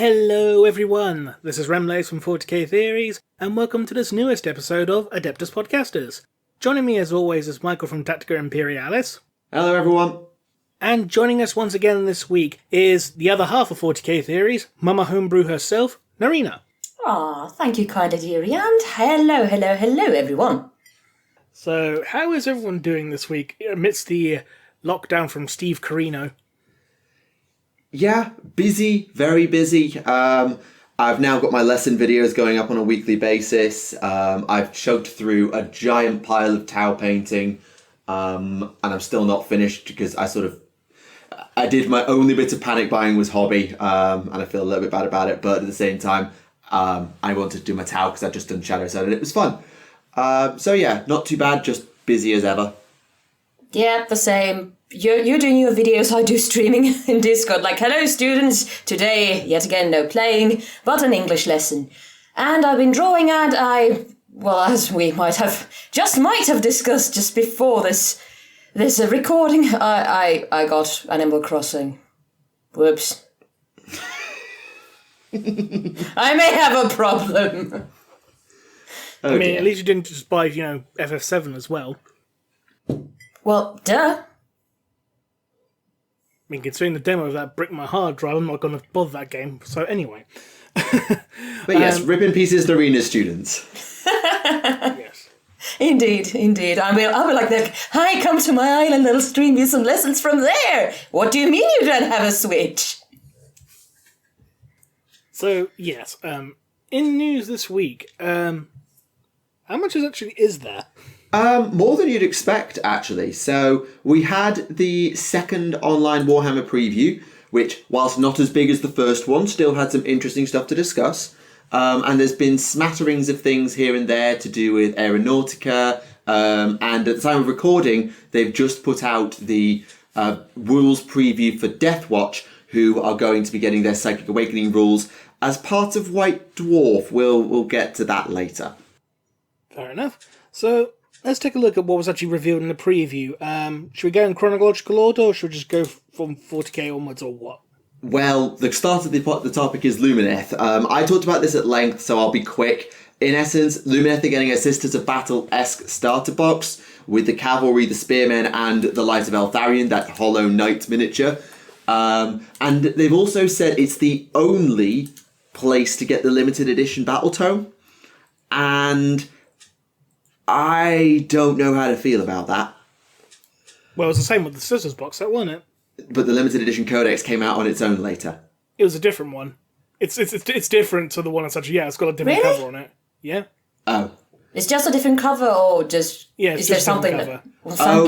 Hello everyone, this is Remleiz from 40k Theories, and welcome to this newest episode of Adeptus Podcastus. Joining me as always is Michael from Tactica Imperialis. Hello everyone. And joining us once again this week is the other half of 40k Theories, Mama Homebrew herself, Naerina. Thank you, kind of dearie, and hello everyone. So, how is everyone doing this week amidst the lockdown from Steve Carino? Yeah, busy, very busy. I've now got my lesson videos going up on a weekly basis. I've chugged through a giant pile of Tau painting, and I'm still not finished because I did my only bit of panic buying was hobby, and I feel a little bit bad about it, but at the same time, I wanted to do my Tau because I'd just done Shadow Set and it was fun. So yeah, not too bad, just busy as ever. Yeah, the same. You're doing your videos, I do streaming in Discord. Like, hello students, today, yet again, no playing, but an English lesson. And I've been drawing and as we might have discussed just before this recording, I got Animal Crossing. Whoops. I may have a problem. I mean, at least you didn't just buy, FF7 as well. Well, duh. I mean, considering the demo of that bricked my hard drive, I'm not going to bother that game. So anyway. But yes, rip in pieces Naerina students. Yes. Indeed. I'll be like, hi, come to my island, I'll stream you some lessons from there. What do you mean you don't have a Switch? So, yes, in news this week, how much is there? More than you'd expect, actually. So we had the second online Warhammer preview, which, whilst not as big as the first one, still had some interesting stuff to discuss. And there's been smatterings of things here and there to do with Aeronautica. And at the time of recording, they've just put out the rules preview for Deathwatch, who are going to be getting their Psychic Awakening rules as part of White Dwarf. We'll get to that later. Fair enough. So let's take a look at what was actually revealed in the preview. Should we go in chronological order, or should we just go from 40k onwards, or what? Well, the start of the topic is Lumineth. I talked about this at length, so I'll be quick. In essence, Lumineth are getting a Sisters of Battle-esque starter box with the cavalry, the spearmen, and the Light of Eltharion, that Hollow Knight miniature. And they've also said it's the only place to get the limited edition Battle Tome. And I don't know how to feel about that. Well, it was the same with the Sisters box set, wasn't it? But the limited edition Codex came out on its own later. It was a different one. It's different to the one that's actually, it's got a different cover on it. Yeah. Oh. It's just a different cover, or just... Yeah, it's is just there something cover.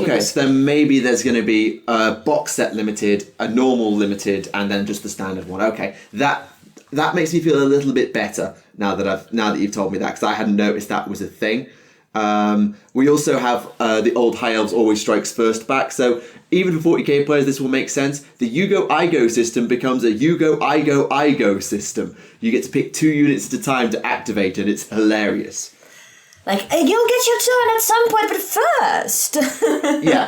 Okay, so then maybe there's going to be a box set limited, a normal limited, and then just the standard one. Okay, that makes me feel a little bit better now that you've told me that, because I hadn't noticed that was a thing. We also have the old High Elves Always Strikes First back, so even for 40k players this will make sense. The Yugo-Igo system becomes a Yugo-Igo-Igo system. You get to pick 2 units at a time to activate, and it's hilarious. Like, you'll get your turn at some point, but first... Yeah,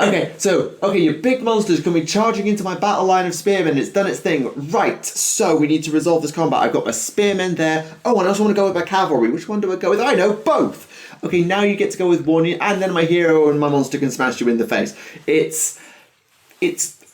okay, your big monster's coming charging into my battle line of spearmen, it's done its thing. Right, so we need to resolve this combat. I've got my spearmen there. Oh, and I also want to go with my cavalry. Which one do I go with? I know, both! Okay, now you get to go with one, and then my hero and my monster can smash you in the face.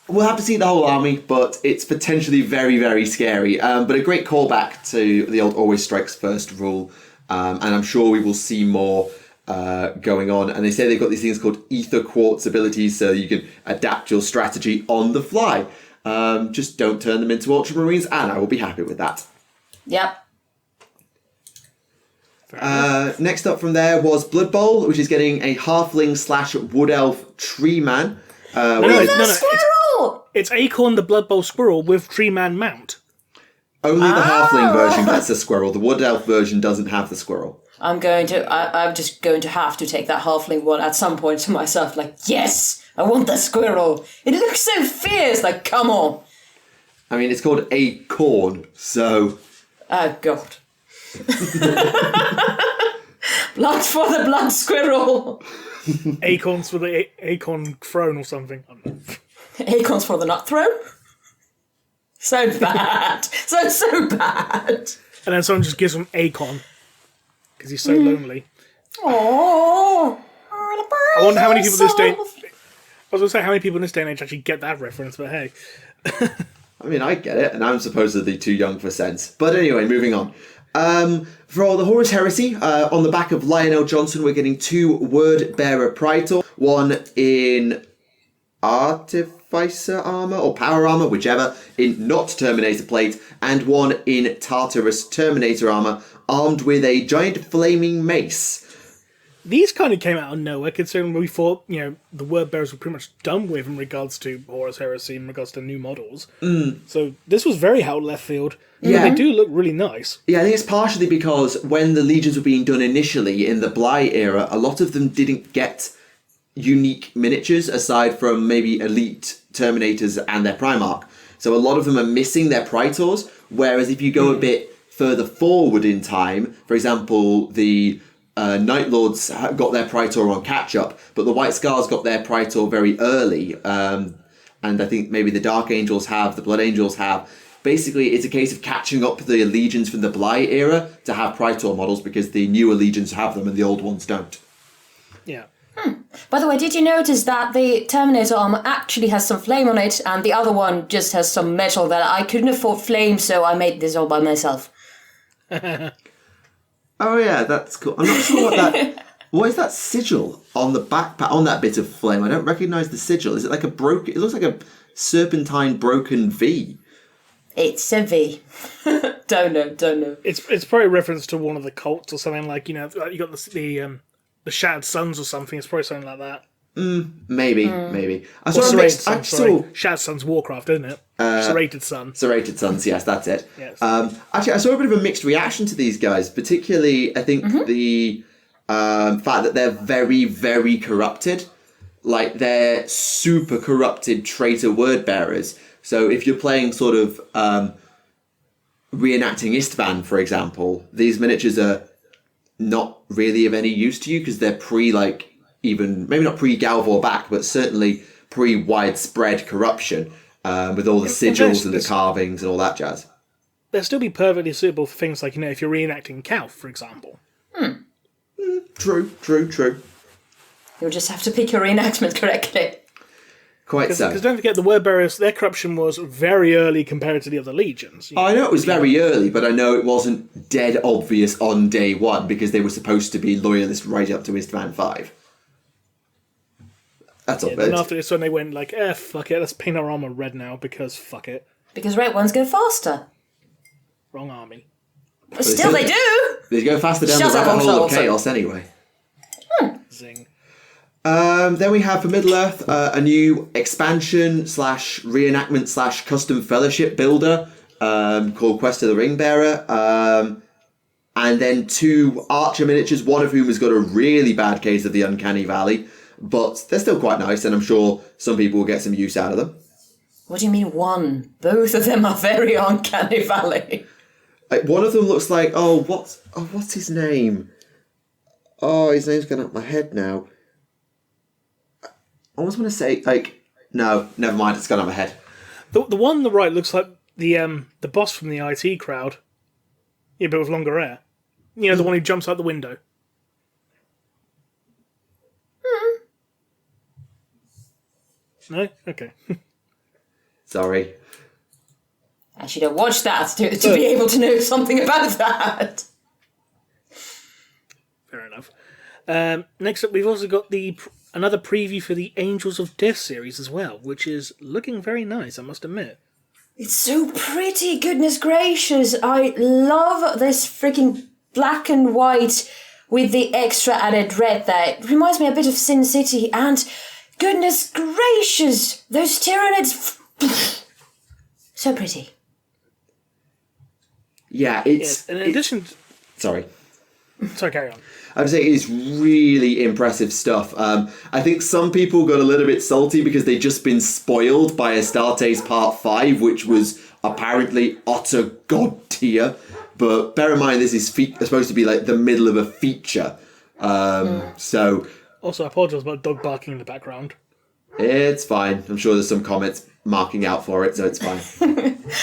We'll have to see the whole army, but it's potentially very, very scary. But a great callback to the old Always Strikes First rule. And I'm sure we will see more going on. And they say they've got these things called Ether Quartz abilities, so you can adapt your strategy on the fly. Just don't turn them into Ultramarines, and I will be happy with that. Yep. Next up from there was Blood Bowl, which is getting a Halfling/Wood Elf Tree Man. No, squirrel! It's Acorn the Blood Bowl Squirrel with Tree Man mount. Only the Halfling version gets a squirrel. The Wood Elf version doesn't have the squirrel. I'm just going to have to take that Halfling one at some point to myself. Like, yes, I want the squirrel. It looks so fierce. Like, come on. I mean, it's called Acorn, so... Oh, God. Blood for the blood squirrel. Acorns for the acorn throne or something. Acorns for the nut throne? So bad. So bad. And then someone just gives him Akon because he's so lonely. Oh. I wonder how many people this day. I was going to say how many people in this day and age actually get that reference, but hey. I mean, I get it, and I'm supposedly too young for sense. But anyway, moving on. For the Horus Heresy, on the back of Lionel Johnson, we're getting 2 Word-Bearer Praetor, one in Artificer Armour, or Power Armour, whichever, in not Terminator Plate, and one in Tartarus Terminator Armour, armed with a giant flaming mace. These kind of came out of nowhere, considering we thought, the word bearers were pretty much done with in regards to Horus Heresy, in regards to new models. So this was very out left field. Yeah. They do look really nice. Yeah, I think it's partially because when the Legions were being done initially in the Bly era, a lot of them didn't get unique miniatures aside from maybe elite Terminators and their Primarch. So a lot of them are missing their Praetors, whereas if you go a bit further forward in time, for example, the Night Lords got their Praetor on catch-up, but the White Scars got their Praetor very early, and I think maybe the Dark Angels have, the Blood Angels have. Basically, it's a case of catching up the Legions from the Bly era to have Praetor models, because the newer Legions have them and the old ones don't. Yeah. By the way, did you notice that the Terminator armor actually has some flame on it, and the other one just has some metal that I couldn't afford flame, so I made this all by myself. Oh yeah, that's cool. I'm not sure what that... What is that sigil on the backpack, on that bit of flame? I don't recognise the sigil. Is it like a broken... It looks like a serpentine broken V. It's a V. Don't know. It's probably a reference to one of the cults or something like, you got the Shattered Suns or something. It's probably something like that. Maybe. I saw Serrated a Suns, sorry. Shattered Suns Warcraft, isn't it? Serrated Sun. Serrated Suns, yes, that's it. Yes. Actually, I saw a bit of a mixed reaction to these guys, particularly, I think, the fact that they're very, very corrupted. Like, they're super corrupted traitor word bearers. So if you're playing sort of reenacting Istvan, for example, these miniatures are not really of any use to you because they're maybe not pre-Galvor back, but certainly pre-widespread corruption with all the sigils and the carvings and all that jazz. They'll still be perfectly suitable for things like, if you're reenacting Calf, for example. True. You'll just have to pick your reenactment correctly. Quite so. Because don't forget, the word bearers, their corruption was very early compared to the other legions. I know it was very early, but I know it wasn't dead obvious on day one because they were supposed to be loyalists right up to Istvan 5. That's all. Then after this one, they went like, fuck it, let's paint our armor red now because fuck it. Because red ones go faster. Wrong army. But still, they do! They go faster down the rabbit hole of chaos anyway. Zing. Then we have for Middle-earth a new expansion / reenactment / custom fellowship builder called Quest of the Ringbearer. And then 2 archer miniatures, one of whom has got a really bad case of the Uncanny Valley. But they're still quite nice, and I'm sure some people will get some use out of them. What do you mean one? Both of them are very Uncanny Valley. Like, one of them looks like, what's his name? Oh, his name's gone up my head now. I almost want to say, no, never mind, it's gone up my head. The one on the right looks like the boss from the IT crowd. Yeah, but with longer hair. The one who jumps out the window. No? Okay. Sorry. I should have watched that to be able to know something about that. Fair enough. Next up, we've also got another preview for the Angels of Death series as well, which is looking very nice, I must admit. It's so pretty, goodness gracious. I love this freaking black and white with the extra added red there. It reminds me a bit of Sin City, and goodness gracious, those Tyranids. So pretty. Yeah, it's... Yeah, in addition... Sorry, carry on. I would say it's really impressive stuff. I think some people got a little bit salty because they'd just been spoiled by Astartes Part 5, which was apparently utter god tier. But bear in mind, this is supposed to be like the middle of a feature. So... Also, I apologise about dog barking in the background. It's fine. I'm sure there's some comments marking out for it, so it's fine.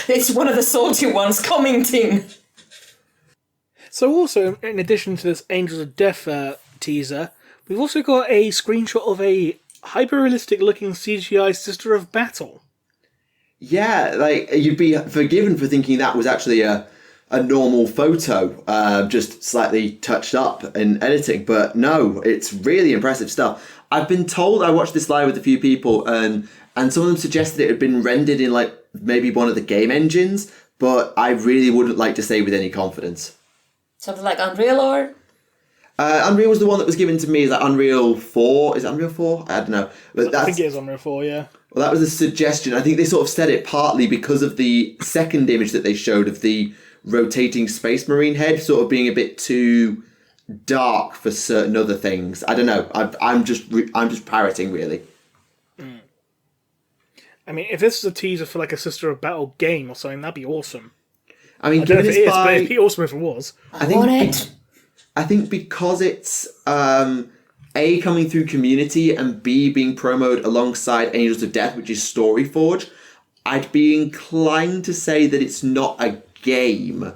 It's one of the salty ones commenting. So also, in addition to this Angels of Death teaser, we've also got a screenshot of a hyper-realistic looking CGI Sister of Battle. Yeah, like, you'd be forgiven for thinking that was actually a normal photo, just slightly touched up in editing. But no, it's really impressive stuff. I've been told, I watched this live with a few people, and some of them suggested it had been rendered in, like, maybe one of the game engines, but I really wouldn't like to say with any confidence. Something like Unreal or? Unreal was the one that was given to me. Is that Unreal 4? Is it Unreal 4? I don't know. But I think it is Unreal 4, yeah. Well, that was a suggestion. I think they sort of said it partly because of the second image that they showed of the rotating Space Marine head sort of being a bit too dark for certain other things. I don't know. I'm just parroting, really. I mean, if this is a teaser for like a Sister of Battle game or something, that'd be awesome. I mean, I don't know given if it it's is, but by... it'd be awesome if it was. I want it. I think because it's A, coming through Community, and B, being promoted alongside Angels of Death, which is Storyforge, I'd be inclined to say that it's not a game.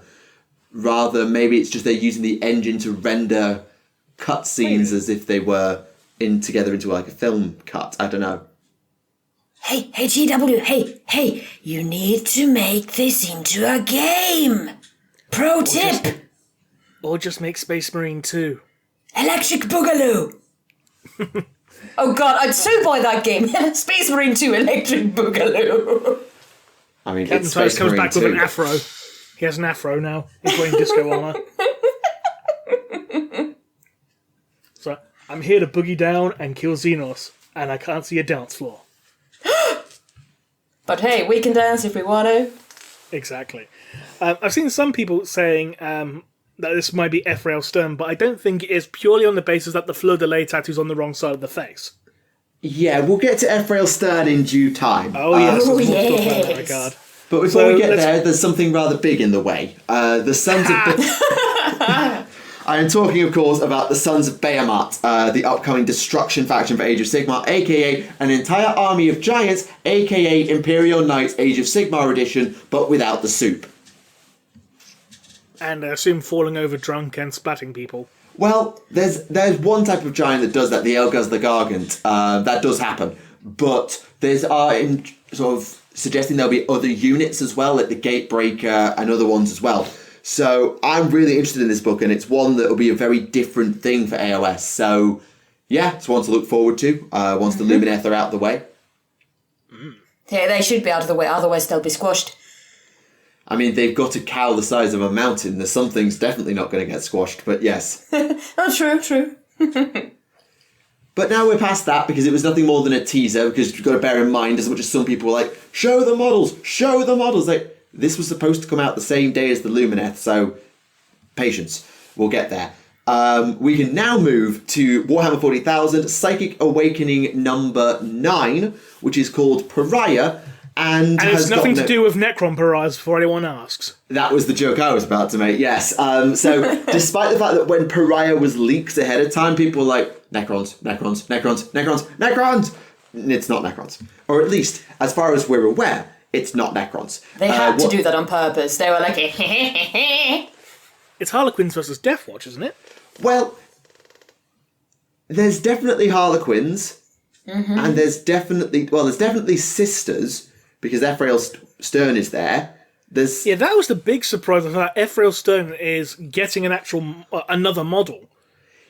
Rather, maybe it's just they're using the engine to render cutscenes as if they were together into like a film cut. I don't know. Hey, GW, hey, you need to make this into a game. Pro tip. Or just make Space Marine 2. Electric Boogaloo. Oh god, I'd so buy that game. Space Marine 2 Electric Boogaloo. I mean, Captain it's Titus Space comes Marine back with 2. an afro. He has an afro now. He's wearing disco armor. So, I'm here to boogie down and kill Xenos, and I can't see a dance floor. But hey, we can dance if we want to. Exactly. I've seen some people saying that this might be Ephrael Stern, but I don't think it is, purely on the basis that the fleur-de-lis tattoo's on the wrong side of the face. Yeah, we'll get to Ephrael Stern in due time. Oh yes, Oh, there's more to talk about in that yes. regard. But before So we get let's- there, there's something rather big in the way. The Sons of... I am talking, of course, about the Sons of Behemat, the upcoming destruction faction for Age of Sigmar, aka an entire army of giants, aka Imperial Knights Age of Sigmar edition, but without the soup. And I assume falling over drunk and splatting people. Well, there's one type of giant that does that, the Elgaz the Gargant. That does happen. But there's sort of suggesting there'll be other units as well, like the Gatebreaker and other ones as well. So I'm really interested in this book, and it's one that will be a very different thing for AOS. So yeah, it's one to look forward to once the Lumineth are out of the way. Yeah, they should be out of the way, otherwise they'll be squashed. I mean, they've got a cow the size of a mountain. There's something's definitely not going to get squashed, but yes. Oh, true. But now we're past that because it was nothing more than a teaser, because you've got to bear in mind, as much as some people were like, show the models. Like, this was supposed to come out the same day as the Lumineth, so patience. We'll get there. We can now move to Warhammer 40,000 Psychic Awakening number 9, which is called Pariah, and it's nothing to do with Necron Pariahs, before anyone asks. That was the joke I was about to make, yes. So, despite the fact that when Pariah was leaked ahead of time, people were like, Necrons. It's not Necrons. Or at least, as far as we're aware, it's not Necrons. They had to do that on purpose. They were like, It's Harlequins versus Deathwatch, isn't it? Well, there's definitely Harlequins, and there's definitely sisters, because Ephrael Stern is there. Yeah, that was the big surprise of that. Ephrael Stern is getting an actual another model.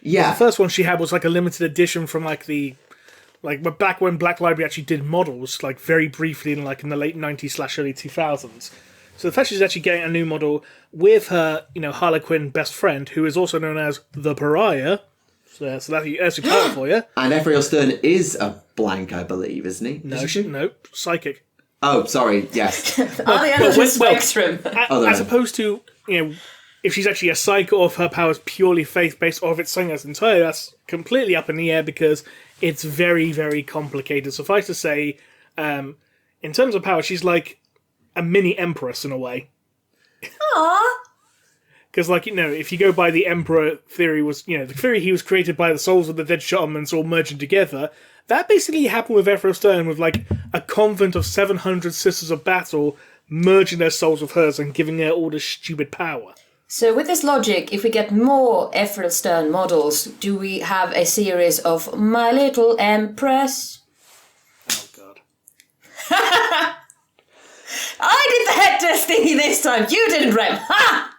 Yeah. The first one she had was like a limited edition from but back when Black Library actually did models, like very briefly in the late 90s / early 2000s. So the fact she's actually getting a new model with her, Harlequin best friend, who is also known as the Pariah. So that's a title for you. And Ephrael Stern is a blank, I believe, isn't he? Nope, psychic. Oh, sorry, yes. on the end of the spectrum. As opposed to, if she's actually a psychic or if her power is purely faith-based or if it's something that's entirely, that's completely up in the air because it's very, very complicated. Suffice to say, in terms of power, she's like a mini empress in a way. Aww. Because, like, if you go by the Emperor theory the theory he was created by the souls of the dead shamans all merging together, that basically happened with Ephraim Stern, with, like, a convent of 700 Sisters of Battle merging their souls with hers and giving her all this stupid power. So with this logic, if we get more Ephraim Stern models, do we have a series of My Little Empress? Oh, God. I did the head test thingy this time. You didn't, Rem. Ha!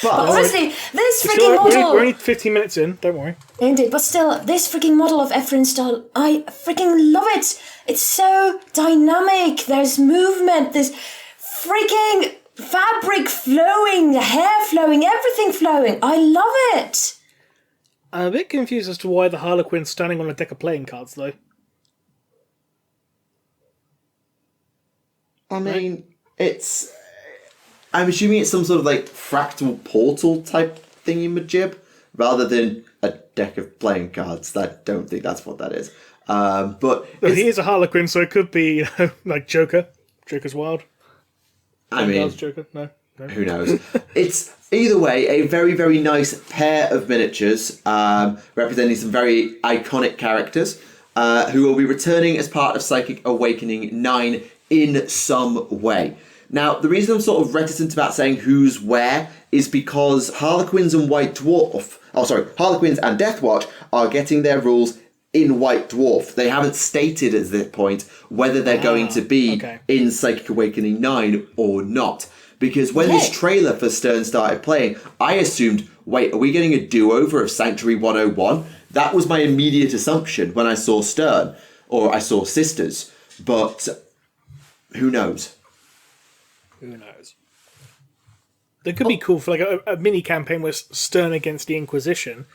But honestly, this freaking model... We're only 15 minutes in, don't worry. Indeed, but still, this freaking model of Ephraim Stern, I freaking love it. It's so dynamic. There's movement. There's freaking... fabric flowing, hair flowing, everything flowing. I love it. I'm a bit confused as to why the Harlequin's standing on a deck of playing cards, though. I mean, I'm assuming it's some sort of, like, fractal portal type thingy-majib, rather than a deck of playing cards. I don't think that's what that is. But he is a Harlequin, so it could be, like Joker. Joker's wild. I mean, Joker? No. Who knows? It's, either way, a very, very nice pair of miniatures representing some very iconic characters who will be returning as part of Psychic Awakening 9 in some way. Now, the reason I'm sort of reticent about saying who's where is because Harlequins and Harlequins and Deathwatch are getting their rules in White Dwarf. They haven't stated at this point whether they're going to be in Psychic Awakening 9 or not. Because when this trailer for Stern started playing, I assumed, wait, are we getting a do-over of Sanctuary 101? That was my immediate assumption when I saw Stern, or I saw Sisters. But who knows? Who knows? That could be cool for like a mini campaign with Stern against the Inquisition,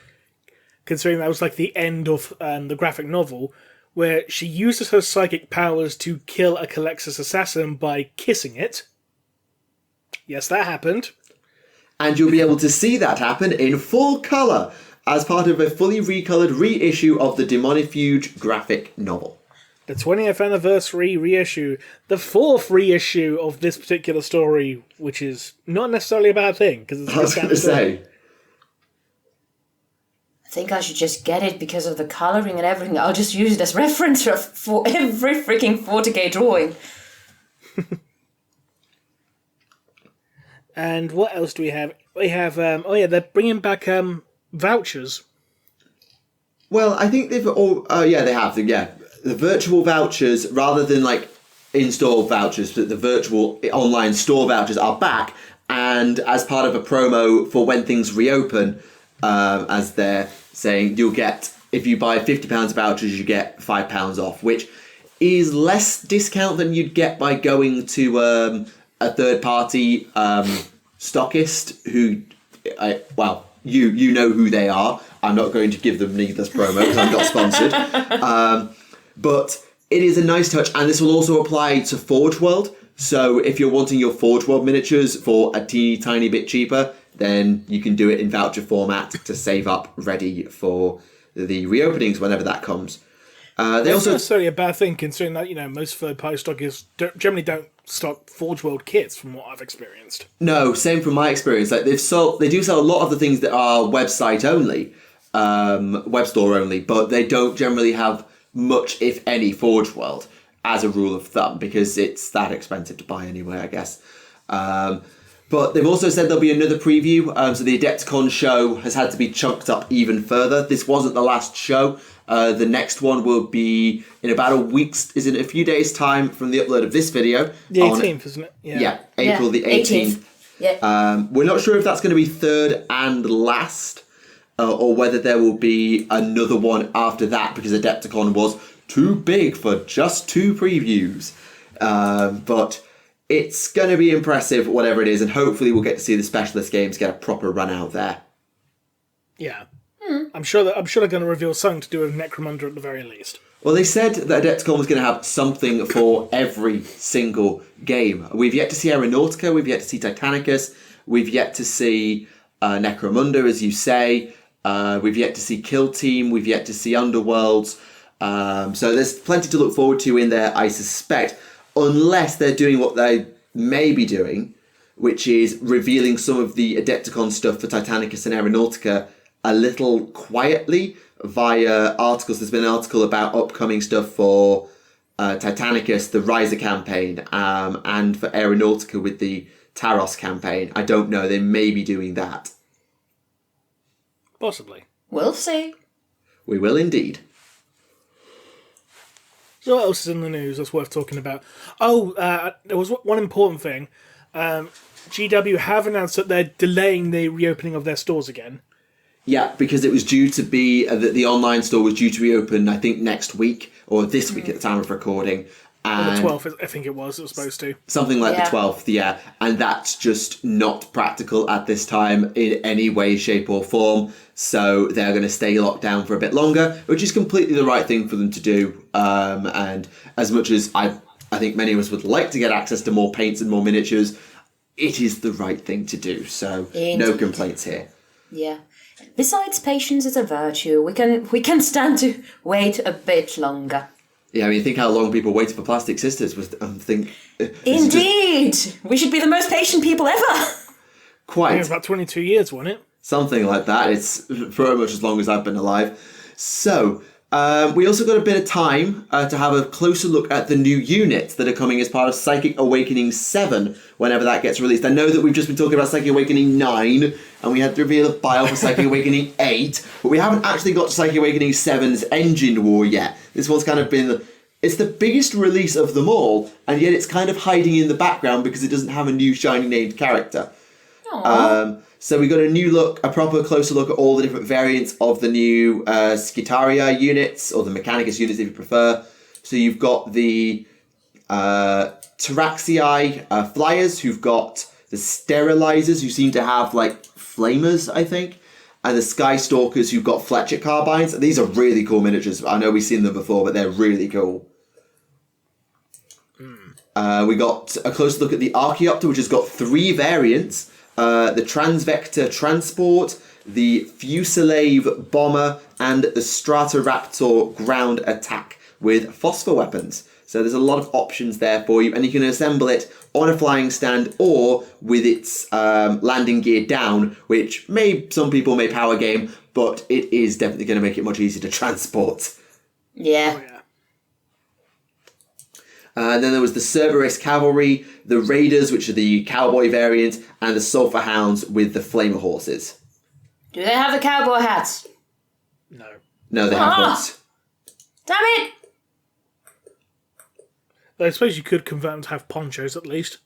considering that was like the end of the graphic novel, where she uses her psychic powers to kill a Calexis assassin by kissing it. Yes, that happened. And you'll be able to see that happen in full colour as part of a fully recoloured reissue of the Demonifuge graphic novel. The 20th anniversary reissue. The fourth reissue of this particular story, which is not necessarily a bad thing. Because I was going to say. I think I should just get it because of the colouring and everything. I'll just use it as reference for every freaking 40k drawing. And what else do we have? We have, they're bringing back vouchers. Well, I think they've all, they have, the virtual vouchers, rather than like in-store vouchers, but the virtual online store vouchers are back, and as part of a promo for when things reopen, as they're saying, you'll get, if you buy £50 vouchers, you get £5 off, which is less discount than you'd get by going to a third-party stockist who, you know who they are. I'm not going to give them needless promo because I'm not sponsored. But it is a nice touch, and this will also apply to Forge World. So if you're wanting your Forge World miniatures for a teeny tiny bit cheaper, then you can do it in voucher format to save up ready for the reopenings whenever that comes. They also not necessarily a bad thing, considering that most third-party stockists generally don't stock Forge World kits, from what I've experienced. No, same from my experience. Like they do sell a lot of the things that are website only, web store only, but they don't generally have much, if any, Forge World as a rule of thumb, because it's that expensive to buy anyway, I guess. But they've also said there'll be another preview, so the Adepticon show has had to be chunked up even further. This wasn't the last show. The next one will be in about a few days' time from the upload of this video. The 18th, isn't it? Yeah, April the 18th. Yeah. We're not sure if that's going to be third and last, or whether there will be another one after that, because Adepticon was too big for just 2 previews. But it's going to be impressive, whatever it is, and hopefully we'll get to see the specialist games get a proper run out there. Yeah. I'm sure they're going to reveal something to do with Necromunda at the very least. Well, they said that Adepticon was going to have something for every single game. We've yet to see Aeronautica, we've yet to see Titanicus, we've yet to see Necromunda, as you say, we've yet to see Kill Team, we've yet to see Underworlds. So there's plenty to look forward to in there, I suspect, unless they're doing what they may be doing, which is revealing some of the Adepticon stuff for Titanicus and Aeronautica a little quietly via articles. There's been an article about upcoming stuff for Titanicus, the Riser campaign, and for Aeronautica with the Taros campaign. I don't know, they may be doing that. Possibly. We'll see. We will indeed. So what else is in the news that's worth talking about? There was one important thing. GW have announced that they're delaying the reopening of their stores again. Yeah, because it was due to be, the online store was due to reopen, I think, next week, or this week at the time of recording. On the 12th, I think it was supposed to. Something like the 12th, yeah. And that's just not practical at this time in any way, shape or form. So they're going to stay locked down for a bit longer, which is completely the right thing for them to do. And as much as I think many of us would like to get access to more paints and more miniatures, it is the right thing to do. So no complaints here. Yeah. Besides, patience is a virtue. We can stand to wait a bit longer. Yeah, I mean, think how long people waited for Plastic Sisters. Indeed! We should be the most patient people ever! Quite. I think it was about 22 years, wasn't it? Something like that. It's pretty much as long as I've been alive. So, we also got a bit of time to have a closer look at the new units that are coming as part of Psychic Awakening 7, whenever that gets released. I know that we've just been talking about Psychic Awakening 9, and we had to reveal a file for Psychic Awakening 8, but we haven't actually got to Psychic Awakening 7's Engine War yet. This one's kind of been... It's the biggest release of them all, and yet it's kind of hiding in the background because it doesn't have a new shiny named character. So we got a proper closer look at all the different variants of the new Skitaria units, or the Mechanicus units if you prefer. So you've got the Taraxii flyers, who've got the Sterilizers, who seem to have, like, flamers, I think, and the Skystalkers, who've got Fletcher carbines. These are really cool miniatures. I know we've seen them before, but they're really cool. We got a close look at the Archaeopter, which has got 3 variants. The Transvector Transport, the Fusilier Bomber, and the Stratoraptor Ground Attack with phosphor weapons. So there's a lot of options there for you, and you can assemble it on a flying stand or with its landing gear down, which some people may power game, but it is definitely going to make it much easier to transport. Yeah. Oh, yeah. And then there was the Cerberus Cavalry, the Raiders, which are the cowboy variant, and the Sulphur Hounds with the Flamer Horses. Do they have the cowboy hats? No. No, they haven't. Damn it! I suppose you could convert them to have ponchos at least.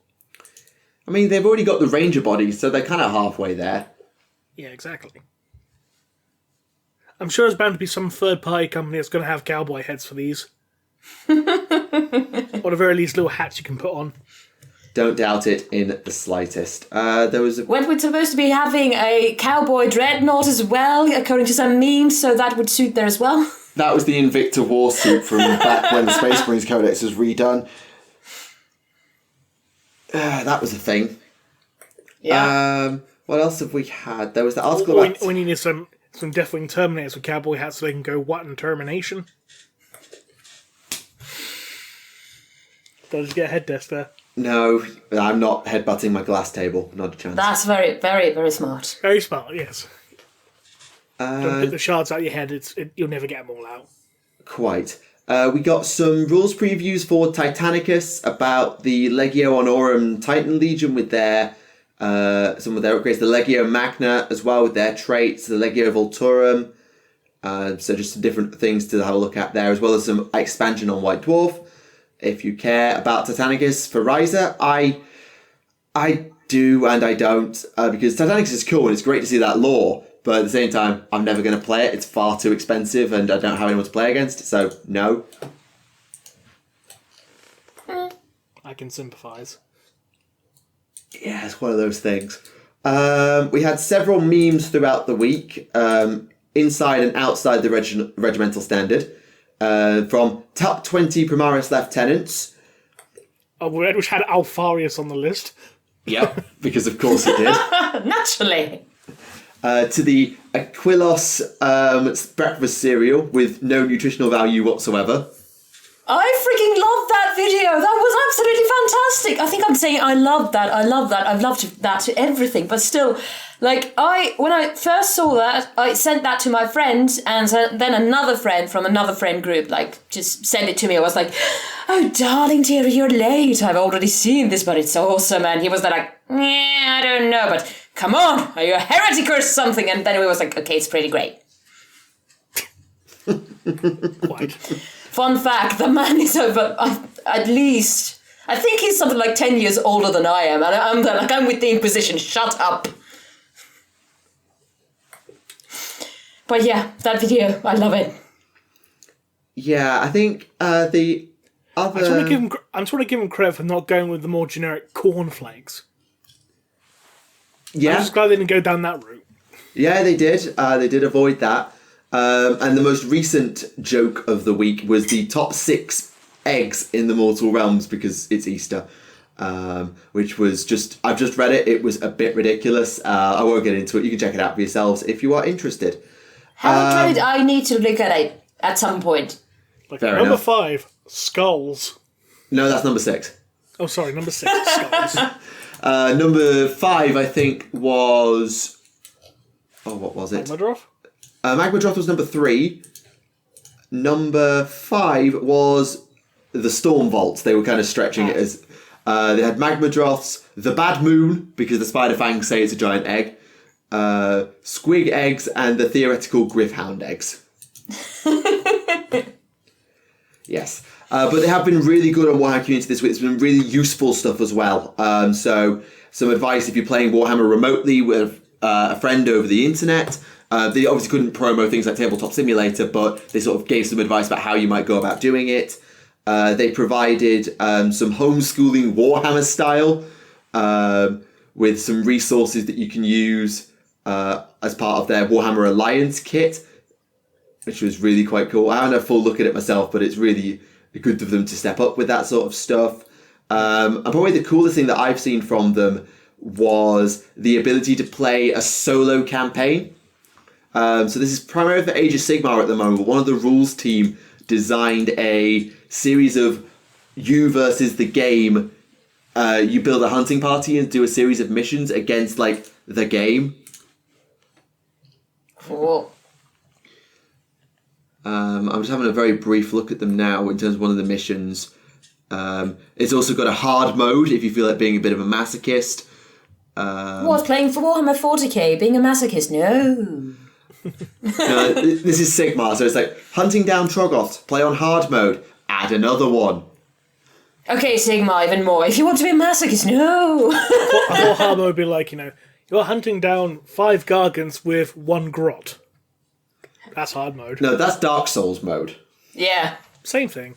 I mean, they've already got the Ranger bodies, so they're kind of halfway there. Yeah, exactly. I'm sure there's bound to be some third-party company that's going to have cowboy heads for these. Or at the very least, little hats you can put on. Don't doubt it in the slightest. There was Weren't we supposed to be having a cowboy dreadnought as well, according to some memes, so that would suit there as well? That was the Invicta war suit from back when the Space Marines Codex was redone. That was a thing. Yeah. What else have we had? There was the article about... We needed some Deathwing Terminators with cowboy hats so they can go what in Termination. Did I just get a head desk there? No, I'm not headbutting my glass table. Not a chance. That's very, very, very smart. Very smart, yes. Don't pick the shards out of your head, you'll never get them all out. Quite. We got some rules previews for Titanicus about the Legio Honorum Titan Legion with their some of their upgrades. The Legio Magna as well with their traits. The Legio Vulturum. So just some different things to have a look at there, as well as some expansion on White Dwarf. If you care about Titanicus for Riser, I do and I don't, because Titanicus is cool and it's great to see that lore, but at the same time, I'm never going to play it. It's far too expensive and I don't have anyone to play against, so no. I can sympathise. Yeah, it's one of those things. We had several memes throughout the week, inside and outside the regimental standard. From top 20 Primaris lieutenants. Which had Alfarius on the list. Yep, because of course it did. Naturally. To the Aquilos breakfast cereal with no nutritional value whatsoever. I freaking loved that video. That was absolutely fantastic. I think I'm saying I loved that. I've loved that to everything. But still, like, when I first saw that, I sent that to my friends, and then another friend from another friend group, like, just sent it to me. I was like, oh, darling dear, you're late. I've already seen this, but it's awesome. And he was like, yeah, I don't know, but come on, are you a heretic or something? And then we was like, okay, it's pretty great. Quite. Fun fact, the man is over, at least, I think he's something like 10 years older than I am, and I'm with the Inquisition, shut up. But yeah, that video, I love it. Yeah, I think the other... I'm just want to give him credit for not going with the more generic cornflakes. Yeah. I'm just glad they didn't go down that route. Yeah, they did. They did avoid that. And the most recent joke of the week was the top 6 eggs in the mortal realms because it's Easter, which was just... I've just read it. It was a bit ridiculous. I won't get into it. You can check it out for yourselves if you are interested. Haven't tried it. I need to look at it at some point. Like Fair number enough. 5, skulls. No, that's number 6. Oh, sorry, number 6, skulls. Number 5, I think, was... Oh, what was it? Magmadroth? Magmadroth was number 3. Number 5 was the Storm Vaults. They were kind of stretching it as... they had Magmadroths, the Bad Moon, because the Spider Fangs say it's a giant egg, Squig eggs, and the theoretical Gryph-hound eggs. Yes. But they have been really good on Warhammer Community this week. It's been really useful stuff as well. So some advice if you're playing Warhammer remotely with a friend over the internet. They obviously couldn't promo things like Tabletop Simulator, but they sort of gave some advice about how you might go about doing it. They provided some homeschooling Warhammer style with some resources that you can use as part of their Warhammer Alliance kit, which was really quite cool. I haven't had a full look at it myself, but it's really good of them to step up with that sort of stuff. And probably the coolest thing that I've seen from them was the ability to play a solo campaign. So this is primarily for Age of Sigmar at the moment, but one of the rules team designed a series of you versus the game. You build a hunting party and do a series of missions against, like, the game. Cool. I'm just having a very brief look at them now in terms of one of the missions. It's also got a hard mode if you feel like being a bit of a masochist. What, playing for Warhammer 40k, being a masochist? No. This is Sigmar, so it's like hunting down Troggoths, play on hard mode, add another one. Okay, Sigma, even more. If you want to be a masochist, no. I thought hard mode would be like, you're hunting down 5 Gargants with 1 Grot. That's hard mode. No, that's Dark Souls mode. Yeah. Same thing.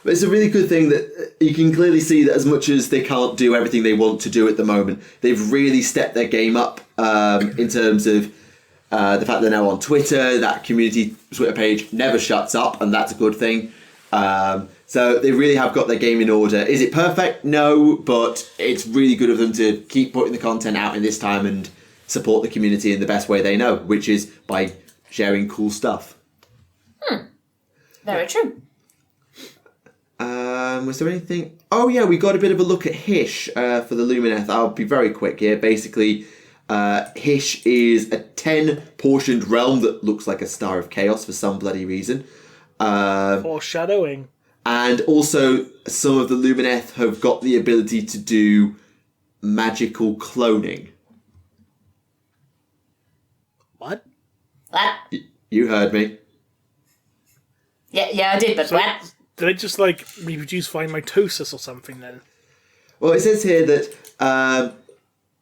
But it's a really good thing that you can clearly see that as much as they can't do everything they want to do at the moment, they've really stepped their game up in terms of the fact they're now on Twitter. That community Twitter page never shuts up, and that's a good thing. So they really have got their game in order. Is it perfect? No, but it's really good of them to keep putting the content out in this time and support the community in the best way they know, which is by sharing cool stuff. Very true. Was there anything... Oh yeah, we got a bit of a look at Hysh for the Lumineth. I'll be very quick here. Basically, Hysh is a 10-portioned realm that looks like a Star of Chaos for some bloody reason. Foreshadowing. And also, some of the Lumineth have got the ability to do magical cloning. What? What? You heard me. Yeah, I did, but what? Did I just, reproduce via mitosis or something then? Well, it says here that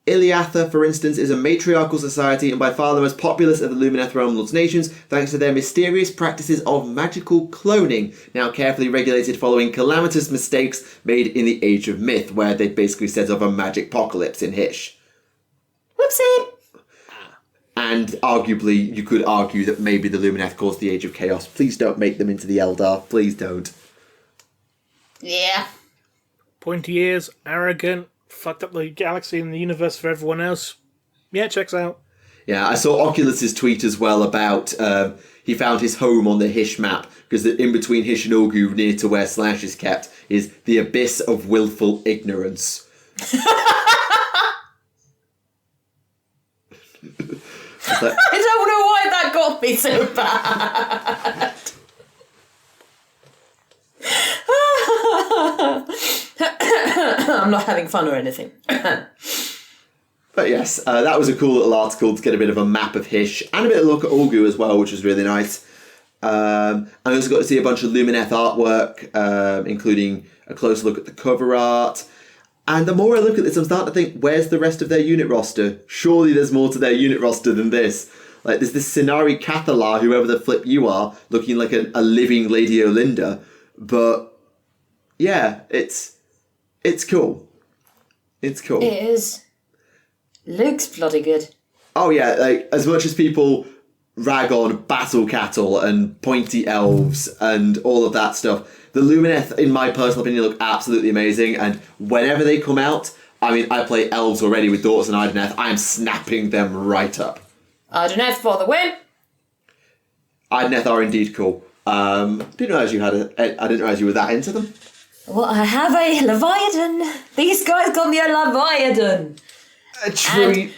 Iliatha, for instance, is a matriarchal society and by far the most populous of the Lumineth realm lord's nations, thanks to their mysterious practices of magical cloning, now carefully regulated following calamitous mistakes made in the Age of Myth, where they basically set up a magic apocalypse in Hysh. Whoopsie! And arguably, you could argue that maybe the Lumineth caused the Age of Chaos. Please don't make them into the Eldar. Please don't. Yeah. Pointy ears, arrogant, fucked up the galaxy and the universe for everyone else. Yeah, checks out. Yeah, I saw Oculus's tweet as well about he found his home on the Hish map, because in between Hish and Ulgu, near to where Slash is kept, is the abyss of willful ignorance. I don't know why that got me so bad. I'm not having fun or anything. But yes, that was a cool little article to get a bit of a map of Hish and a bit of a look at Ulgu as well, which was really nice. I also got to see a bunch of Lumineth artwork, including a close look at the cover art. And the more I look at this, I'm starting to think, where's the rest of their unit roster? Surely there's more to their unit roster than this. Like, there's this Scenari Cathalar, whoever the flip you are, looking like a living Lady Olinda. But, yeah, it's cool. It's cool. It is. Looks bloody good. Oh, yeah, like, as much as people rag on battle cattle and pointy elves and all of that stuff, the Lumineth, in my personal opinion, look absolutely amazing, and whenever they come out, I mean, I play elves already with Daughters and Ideneth, I am snapping them right up. Ideneth for the win! Ideneth are indeed cool. Didn't realize you had I didn't realize you were that into them. Well, I have a Leviathan. These guys got me a Leviathan. A treat.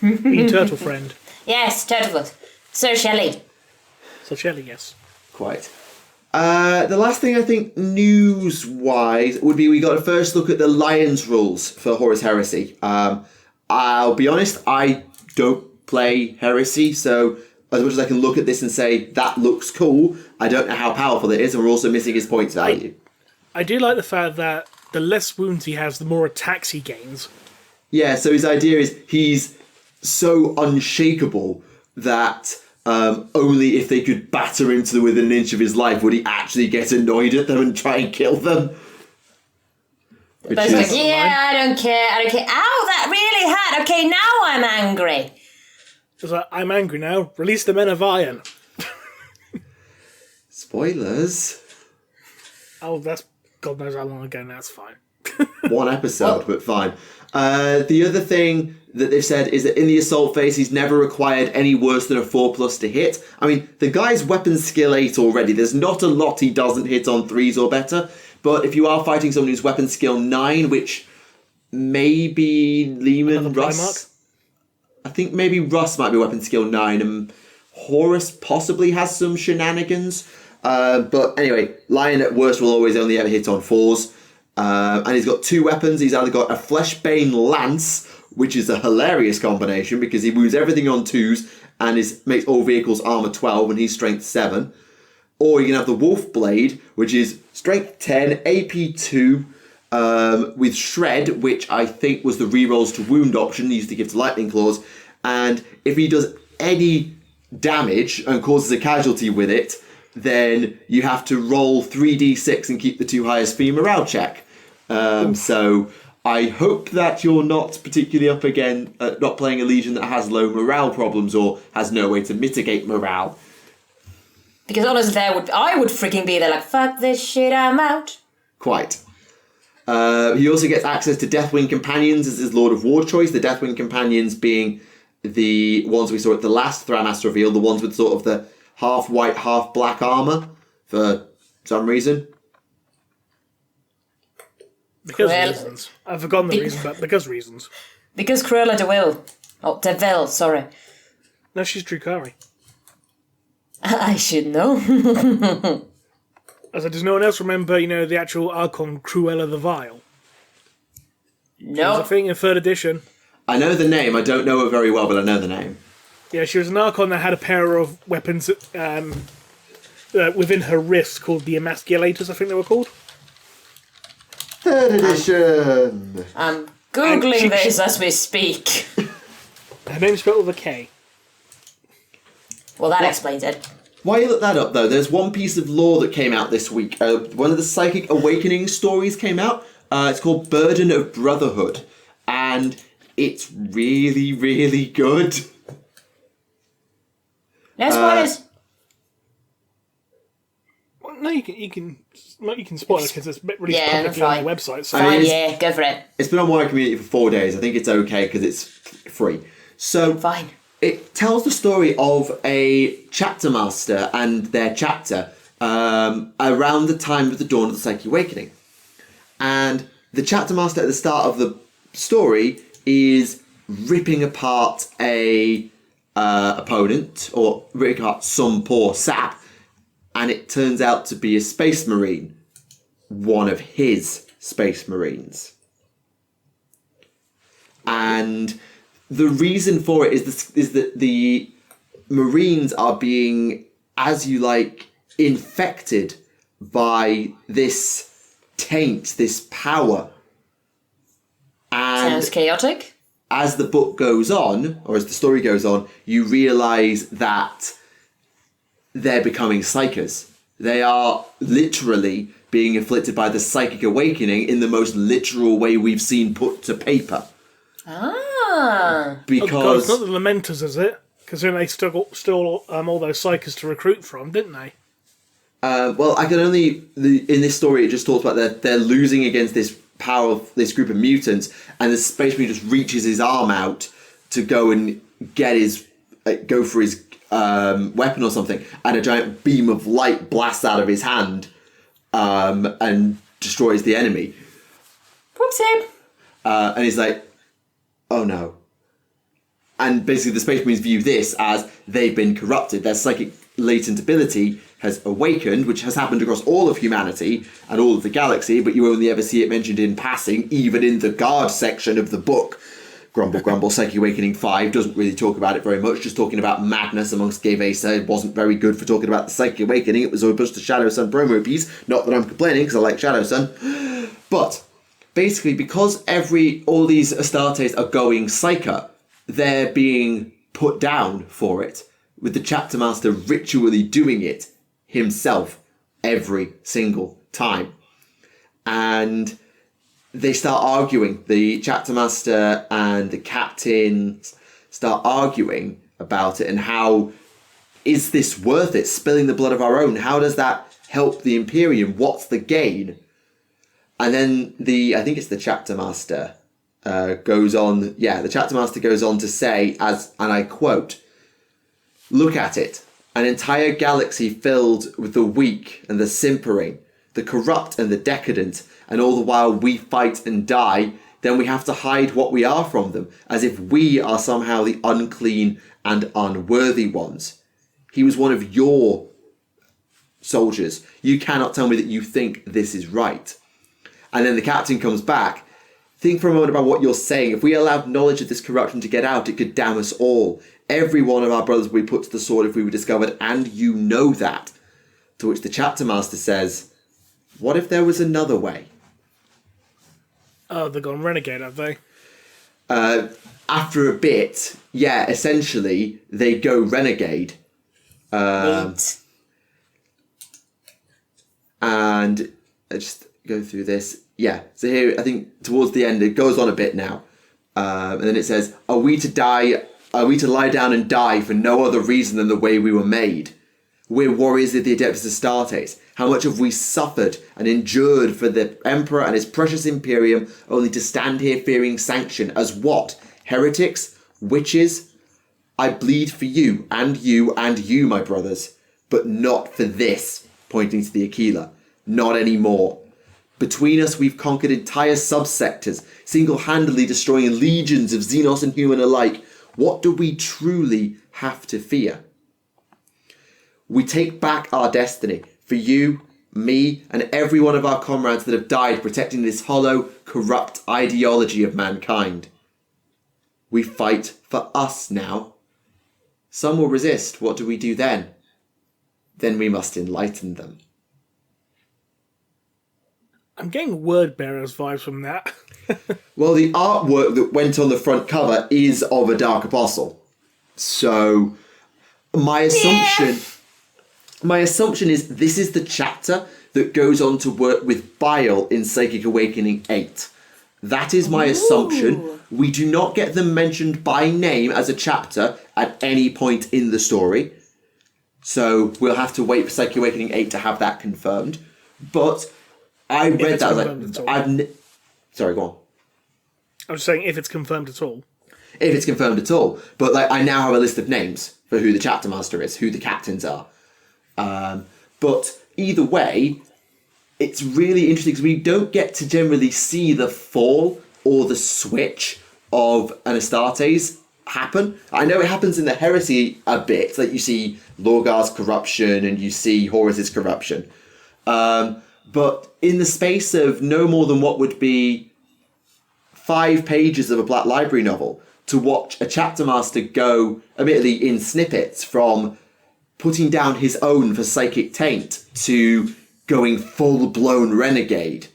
Your turtle friend. Yes, Turtlefoot. So Shelley. So Shelley, yes. Quite. The last thing I think news-wise would be we got a first look at the Lions rules for Horus Heresy. I'll be honest, I don't play Heresy, so as much as I can look at this and say, that looks cool, I don't know how powerful it is, and we're also missing his points value. I do like the fact that the less wounds he has, the more attacks he gains. Yeah, so his idea is he's so unshakable that only if they could batter into them within an inch of his life would he actually get annoyed at them and try and kill them. But it's like, yeah, I don't care. Ow, that really hurt. Okay, now I'm angry. It's like, I'm angry now. Release the Men of Iron. Spoilers. Oh, that's God knows how long ago now. It's fine. One episode, but fine. The other thing that they've said is that in the assault phase, he's never required any worse than a 4+ to hit. I mean, the guy's weapon skill 8 already. There's not a lot he doesn't hit on 3s or better. But if you are fighting someone who's weapon skill 9, which maybe Lehman, Russ... I think maybe Russ might be weapon skill 9, and Horus possibly has some shenanigans. But anyway, Lion at worst will always only ever hit on 4s. And he's got 2 weapons. He's either got a Fleshbane Lance, which is a hilarious combination because he wounds everything on 2s and makes all vehicles armor 12 and he's strength 7. Or you can have the Wolf Blade, which is strength 10, AP 2, with Shred, which I think was the rerolls to wound option he used to give to Lightning Claws. And if he does any damage and causes a casualty with it, then you have to roll 3d6 and keep the 2 highest for your morale check. So I hope that you're not particularly up again, not playing a Legion that has low morale problems or has no way to mitigate morale. Because honestly, I would freaking be there like, fuck this shit, I'm out. Quite. He also gets access to Deathwing Companions as his Lord of War choice. The Deathwing Companions being the ones we saw at the last Thramas reveal, the ones with sort of the half white, half black armour for some reason. Because reasons. I've forgotten the reason, but because reasons. Because Cruella de Vil. Oh, de Vil, sorry. No, she's Drukari. I should know. Does no one else remember, the actual Archon Cruella the Vile? No. It was a thing in 3rd edition. I know the name. I don't know it very well, but I know the name. Yeah, she was an Archon that had a pair of weapons within her wrist called the Emasculators, I think they were called. 3rd edition. I'm Googling this as we speak. Her name's spelled with a K. Well, that explains it. While you look that up, though, there's one piece of lore that came out this week. One of the Psychic Awakening stories came out. It's called Burden of Brotherhood. And it's really, really good. No spoilers. Well, no, you can spoil it because it's released publicly on the website. So Go for it. It's been on Warhammer Community for 4 days. I think it's okay because it's free. So Fine. it tells the story of a chapter master and their chapter around the time of the dawn of the Psychic Awakening. And the chapter master at the start of the story is ripping apart a opponent, or ripping apart some poor sap, and it turns out to be a space marine, one of his space marines. And the reason for it is that the marines are being, as you like, infected by this taint, this power. And Sounds chaotic. as the book goes on, or as the story goes on, you realise that they're becoming psychers. They are literally being afflicted by the Psychic Awakening in the most literal way we've seen put to paper. Ah. Because Oh, God, it's not the Lamenters, is it? Because then they stole all those psychers to recruit from, didn't they? well, I can only in this story it just talks about that they're losing against this power of this group of mutants, and the space marine just reaches his arm out to go and get his go for his weapon or something, and a giant beam of light blasts out of his hand and destroys the enemy. Whoopsie. And he's like, oh no. And basically the Space Marines view this as they've been corrupted. Their psychic latent ability has awakened, which has happened across all of humanity and all of the galaxy, but you only ever see it mentioned in passing, even in the guard section of the book. Grumble, grumble, Psychic Awakening 5 doesn't really talk about it very much, just talking about madness amongst Gay Vesa. It wasn't very good for talking about the Psychic Awakening. It was just a Shadow Sun promo piece. Not that I'm complaining, because I like Shadow Sun. But basically, because all these Astartes are going Psyker, they're being put down for it, with the Chapter Master ritually doing it himself every single time. And they start arguing. The Chapter Master and the captains start arguing about it and how is this worth it, spilling the blood of our own? How does that help the Imperium? What's the gain? And then I think it's the Chapter Master goes on. The Chapter Master goes on to say, and I quote, "Look at it, an entire galaxy filled with the weak and the simpering, the corrupt and the decadent, and all the while we fight and die, then we have to hide what we are from them, as if we are somehow the unclean and unworthy ones. He was one of your soldiers. You cannot tell me that you think this is right." And then the captain comes back. "Think for a moment about what you're saying. If we allowed knowledge of this corruption to get out, it could damn us all. Every one of our brothers would be put to the sword if we were discovered, and you know that." To which the Chapter Master says, "What if there was another way?" Oh, they've gone renegade, have they? After a bit, essentially, they go renegade. Neat. And I just go through this. So here, I think towards the end, it goes on a bit now. And then it says, Are we to lie down and die for no other reason than the way we were made? We're warriors of the Adeptus Astartes. How much have we suffered and endured for the Emperor and his precious Imperium, only to stand here fearing sanction as what? Heretics? Witches? I bleed for you, and you, and you, my brothers. But not for this," pointing to the Aquila. "Not anymore. Between us, we've conquered entire subsectors, single-handedly destroying legions of Xenos and human alike. What do we truly have to fear? We take back our destiny for you, me, and every one of our comrades that have died protecting this hollow, corrupt ideology of mankind. We fight for us now. Some will resist. What do we do then? Then we must enlighten them." I'm getting word bearers vibes from that. Well, the artwork that went on the front cover is of a Dark Apostle. So my assumption is this is the chapter that goes on to work with Bile in Psychic Awakening 8. That is my assumption. We do not get them mentioned by name as a chapter at any point in the story. So we'll have to wait for Psychic Awakening 8 to have that confirmed. But I read it's that confirmed at all. Sorry, go on. I'm just saying if it's confirmed at all. if it's confirmed at all. But like, I now have a list of names for who the chapter master is, who the captains are. But either way, it's really interesting because we don't get to generally see the fall or the switch of an Astartes happen. I know it happens in the Heresy a bit, like you see Lorgar's corruption and you see Horus's corruption. But in the space of no more than what would be 5 pages of a Black Library novel, to watch a chapter master go, admittedly in snippets, from putting down his own for psychic taint to going full-blown renegade,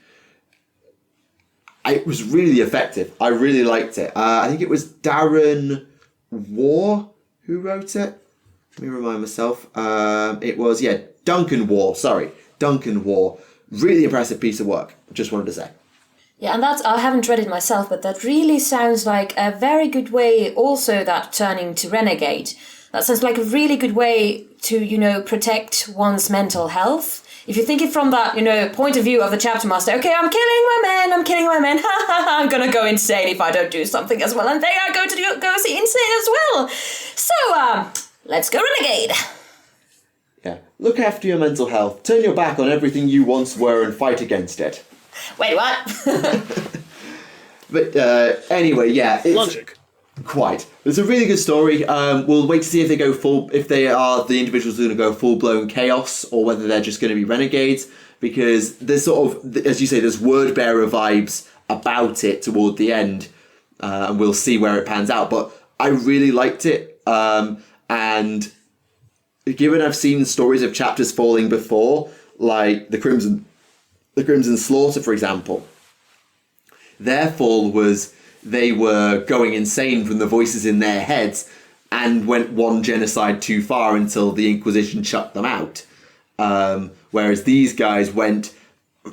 it was really effective. I really liked it. I think it was Darren War who wrote it. Let me remind myself. It was, Duncan War. Sorry, Duncan War. Really impressive piece of work. Just wanted to say. Yeah, and that's, I haven't read it myself, but that really sounds like a very good way also that turning to renegade. That sounds like a really good way to, protect one's mental health. If you think it from that, point of view of the chapter master, okay, I'm killing my men, I'm gonna go insane if I don't do something as well, and they are going to go insane as well. So, let's go renegade. Yeah, look after your mental health, turn your back on everything you once were and fight against it. Wait, what? But anyway, yeah. It's logic. Quite. It's a really good story. We'll wait to see if they are the individuals who are going to go full-blown chaos or whether they're just going to be renegades, because there's sort of, as you say, there's word-bearer vibes about it toward the end, and we'll see where it pans out. But I really liked it, and given I've seen stories of chapters falling before, like the Crimson Slaughter, for example, their fall was they were going insane from the voices in their heads and went one genocide too far until the Inquisition shut them out. Whereas these guys went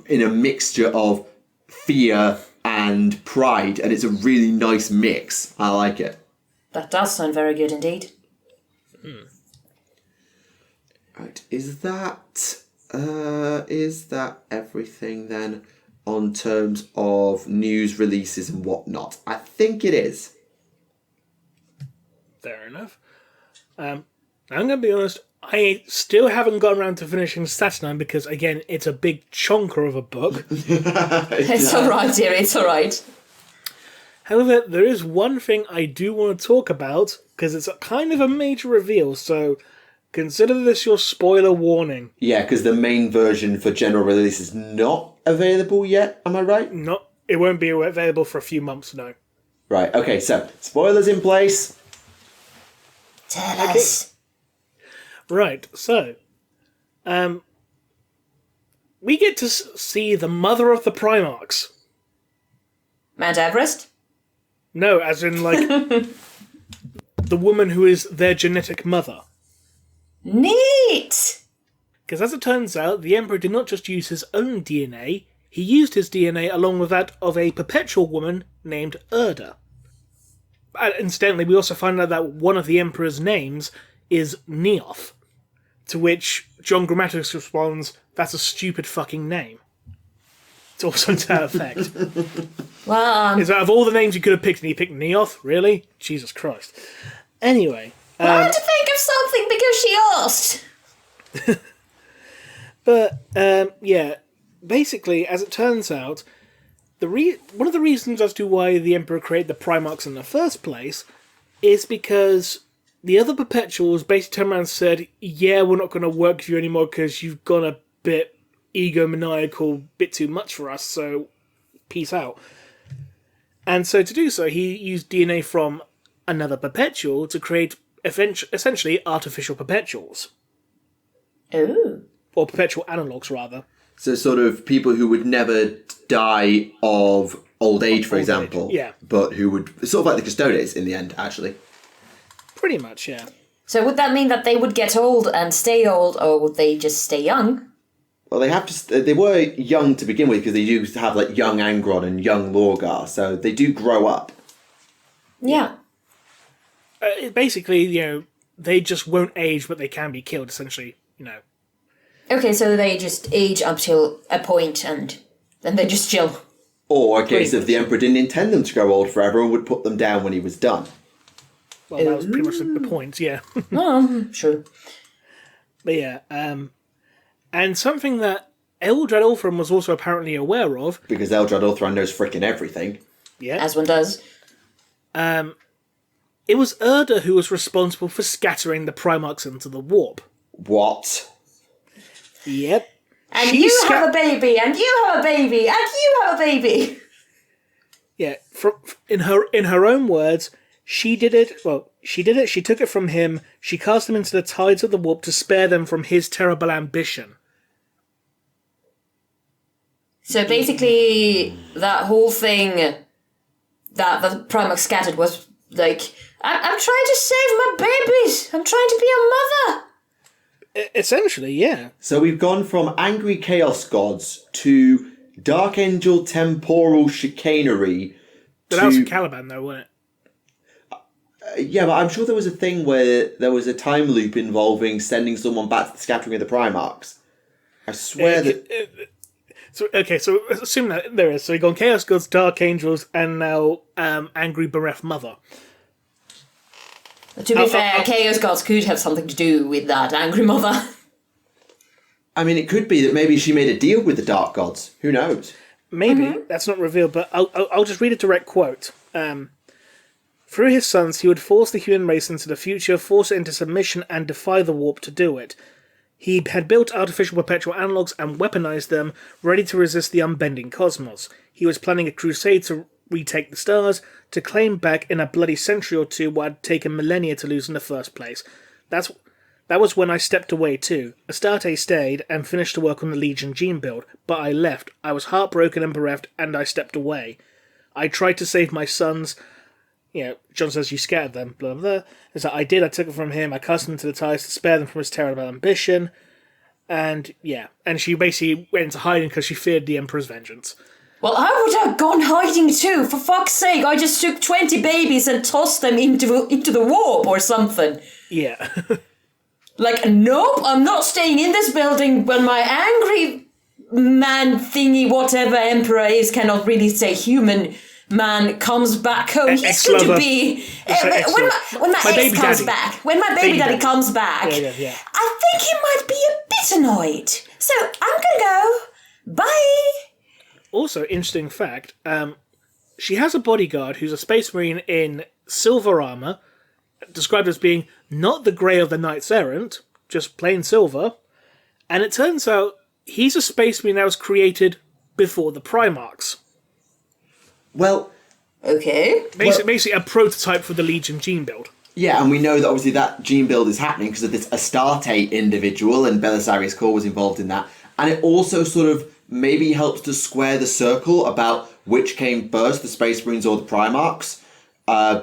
in a mixture of fear and pride, and it's a really nice mix. I like it. That does sound very good indeed. Right, is that everything then on terms of news releases and whatnot? I think it is. Fair enough. I'm going to be honest, I still haven't gone around to finishing Saturnine because, again, it's a big chonker of a book. It's alright, dear, it's alright. However, there is one thing I do want to talk about, because it's a kind of a major reveal, so consider this your spoiler warning. Yeah, because the main version for general release is not available yet, am I right? No, it won't be available for a few months, no. Right, okay, so spoilers in place. Tell us. Right, so we get to see the mother of the Primarchs. Mount Everest? No, as in, like, the woman who is their genetic mother. Neat! Because as it turns out, the Emperor did not just use his own DNA, he used his DNA along with that of a perpetual woman named Erda. And incidentally, we also find out that one of the Emperor's names is Neoth, to which John Grammaticus responds, that's a stupid fucking name. It's also to that effect. Well, Is that of all the names you could have picked, and he picked Neoth? Really? Jesus Christ. Anyway. I had to think of something because she asked. But, yeah, basically, as it turns out, one of the reasons as to why the Emperor created the Primarchs in the first place is because the other Perpetuals basically turned around and said, yeah, we're not going to work with you anymore because you've gone a bit egomaniacal, bit too much for us, so peace out. And so to do so, he used DNA from another Perpetual to create essentially artificial Perpetuals. Ooh. Or perpetual analogues, rather. So sort of people who would never die of old age, for example. Yeah. But who would... Sort of like the Custodes in the end, actually. Pretty much, yeah. So would that mean that they would get old and stay old, or would they just stay young? Well, they have to... They were young to begin with, because they do have, like, young Angron and young Lorgar, so they do grow up. Yeah. Basically, they just won't age, but they can be killed, essentially, Okay, so they just age up till a point and then they just chill. Or a case of the Emperor didn't intend them to grow old forever and would put them down when he was done. Well, that was pretty much the point, yeah. Sure. But yeah, and something that Eldrad Ulthron was also apparently aware of... Because Eldrad Ulthron knows frickin' everything. Yeah. As one does. It was Urda who was responsible for scattering the Primarchs into the warp. What? Yep. And you have a baby, and you have a baby, and you have a baby. Yeah, in her own words, she did it. Well, she did it. She took it from him. She cast them into the tides of the warp to spare them from his terrible ambition. So basically, that whole thing that the Primarch scattered was like, I'm trying to save my babies. I'm trying to be a mother. Essentially, yeah. So we've gone from angry chaos gods to Dark Angel temporal chicanery. But that was for Caliban, though, wasn't it? Yeah, but I'm sure there was a thing where there was a time loop involving sending someone back to the scattering of the Primarchs. I swear that... So assume that there is. So we've gone Chaos Gods, Dark Angels, and now Angry Bereft Mother. To be fair, Chaos Gods could have something to do with that Angry Mother. I mean, it could be that maybe she made a deal with the Dark Gods. Who knows? Maybe. That's not revealed, but I'll just read a direct quote. Through his sons, he would force the human race into the future, force it into submission, and defy the warp to do it. He had built artificial perpetual analogues and weaponized them, ready to resist the unbending cosmos. He was planning a crusade to retake the stars, to claim back in a bloody century or two what had taken millennia to lose in the first place. That was when I stepped away too. Astarte stayed and finished to work on the Legion gene build, but I left. I was heartbroken and bereft, and I stepped away. I tried to save my sons. You know, John says you scattered them, blah, blah, blah. It's like, I did, I took it from him, I cast them into the ties to spare them from his terrible ambition. And, yeah. And she basically went into hiding because she feared the Emperor's vengeance. Well, I would have gone hiding too. For fuck's sake, I just took 20 babies and tossed them into the warp or something. Yeah. Like, nope, I'm not staying in this building when my angry man thingy, whatever Emperor is, cannot really say human man, comes back home. He's going to be... when my ex comes back, when my baby daddy comes back, I think he might be a bit annoyed. So I'm going to go. Bye. Also, interesting fact, she has a bodyguard who's a space marine in silver armour, described as being not the grey of the Knights Errant, just plain silver, and it turns out he's a space marine that was created before the Primarchs. Well... Okay. Basically a prototype for the Legion gene build. Yeah, and we know that obviously that gene build is happening because of this Astarte individual, and Belisarius Core was involved in that. And it also sort of maybe helps to square the circle about which came first, the Space Marines or the Primarchs,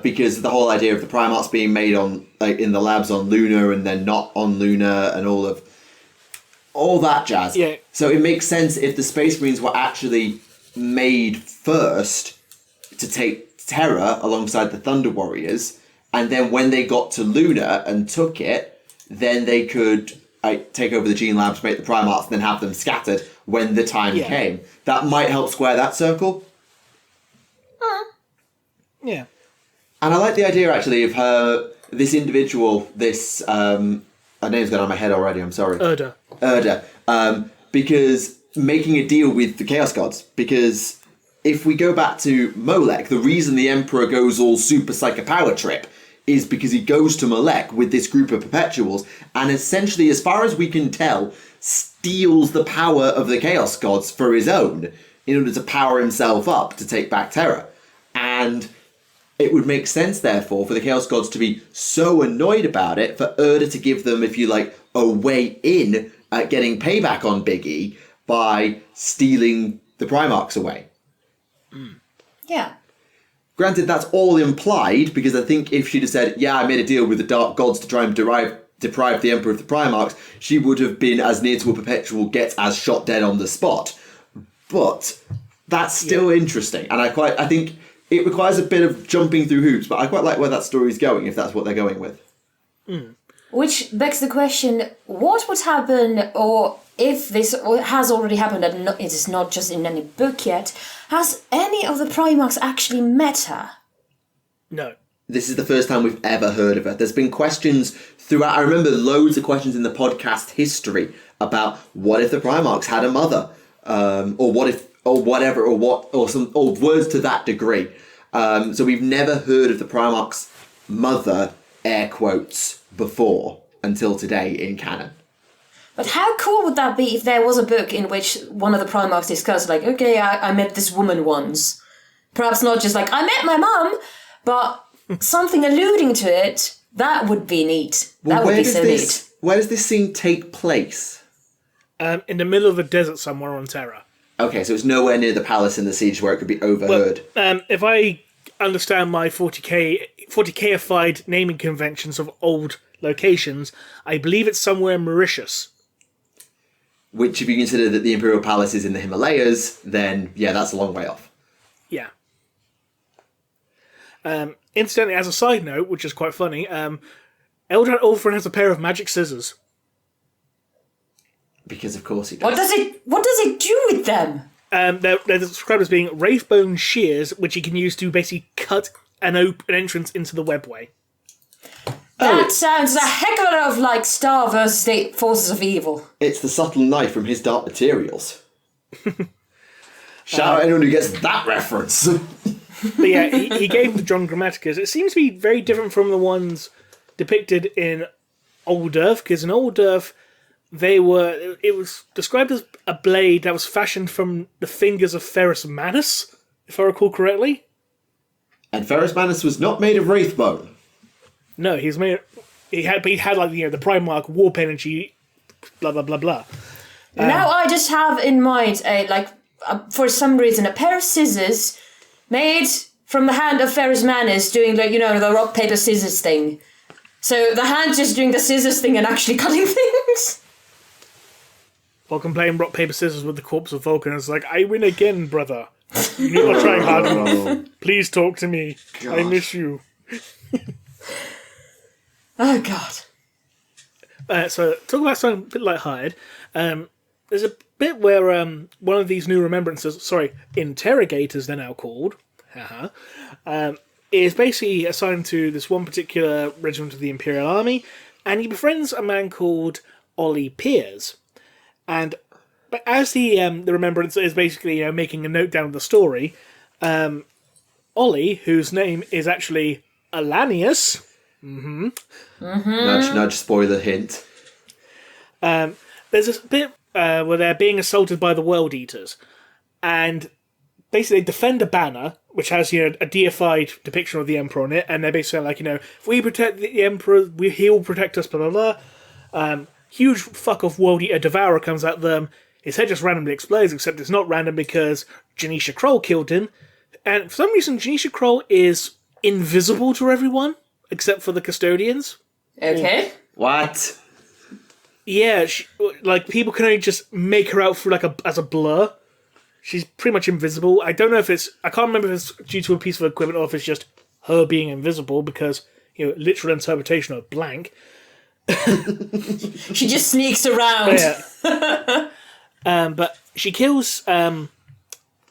because the whole idea of the Primarchs being made on in the labs on Luna and then not on Luna and all that jazz. Yeah. So it makes sense if the Space Marines were actually made first to take Terra alongside the Thunder Warriors, and then when they got to Luna and took it, then they could take over the Gene Labs, make the Primarchs, and then have them scattered when the time came. That might help square that circle. Yeah. And I like the idea, actually, of this individual, her name's gone on my head already, I'm sorry. Urda. Because making a deal with the Chaos Gods, because if we go back to Molech, the reason the Emperor goes all Super Psycho Power Trip is because he goes to Molech with this group of Perpetuals, and essentially, as far as we can tell, steals the power of the Chaos Gods for his own in order to power himself up to take back Terra. And it would make sense, therefore, for the Chaos Gods to be so annoyed about it, for Urda to give them, if you like, a way in at getting payback on Big E by stealing the Primarchs away. Yeah. Granted, that's all implied, because I think if she'd have said, yeah, I made a deal with the Dark Gods to try and deprive the Emperor of the Primarchs, she would have been as near to a Perpetual gets as shot dead on the spot. But that's still interesting, and I think it requires a bit of jumping through hoops, but I quite like where that story's going, if that's what they're going with. Which begs the question, what would happen, or if this has already happened and it is not just in any book yet, has any of the Primarchs actually met her? No. This is the first time we've ever heard of her. There's been questions throughout. I remember loads of questions in the podcast history about what if the Primarchs had a mother, or what if, or whatever, or what, or words to that degree. So we've never heard of the Primarch's mother, air quotes, before until today in canon. But how cool would that be if there was a book in which one of the Primarchs discussed, like, okay, I met this woman once. Perhaps not just like, I met my mum, but something alluding to it. That would be neat. That would be so neat. Where does this scene take place? In the middle of a desert somewhere on Terra. Okay, so it's nowhere near the palace in the siege where it could be overheard. Well, if I understand my 40K-ified naming conventions of old locations, I believe it's somewhere in Mauritius. Which, if you consider that the Imperial Palace is in the Himalayas, then, yeah, that's a long way off. Yeah. Incidentally, as a side note, which is quite funny, Eldred Ulfrin has a pair of magic scissors. Because of course he does. What does it do with them? They're described as being wraithbone shears, which he can use to basically cut an entrance into the webway. That sounds a heck of a lot of like Star versus the forces of evil. It's the subtle knife from his Dark Materials. Shout out anyone who gets that reference. But yeah, he gave the John Grammaticus. It seems to be very different from the ones depicted in Old Earth, because in Old Earth, it was described as a blade that was fashioned from the fingers of Ferrus Manus, if I recall correctly. And Ferrus Manus was not made of wraithbone. No, he had like, you know, the Primarch warp energy, blah blah blah blah. Now I just have in mind for some reason a pair of scissors made from the hand of Ferrus Manus doing the rock paper scissors thing. So the hand just doing the scissors thing and actually cutting things. Vulcan playing rock paper scissors with the corpse of Vulcan. It's like, I win again, brother. You're not trying hard enough. Please talk to me. God. I miss you. Oh, God. So, talk about something a bit lighthearted. There's a bit where one of these new remembrances, interrogators they're now called, is basically assigned to this one particular regiment of the Imperial Army, and he befriends a man called Ollie Piers. But as the remembrance is basically making a note down of the story, Ollie, whose name is actually Alanius. Nudge, nudge, spoiler hint. There's this bit where they're being assaulted by the World Eaters, and basically they defend a banner which has a deified depiction of the Emperor on it, and they're basically like, if we protect the Emperor, he will protect us, blah blah blah. Huge fuck off World Eater Devourer comes at them. His head just randomly explodes, except it's not random because Janisha Kroll killed him, and for some reason Janisha Kroll is invisible to everyone except for the custodians. Okay. What? Yeah, people can only just make her out through as a blur. She's pretty much invisible. I don't know if I can't remember if it's due to a piece of equipment or if it's just her being invisible because, literal interpretation of blank. She just sneaks around. Yeah. But she kills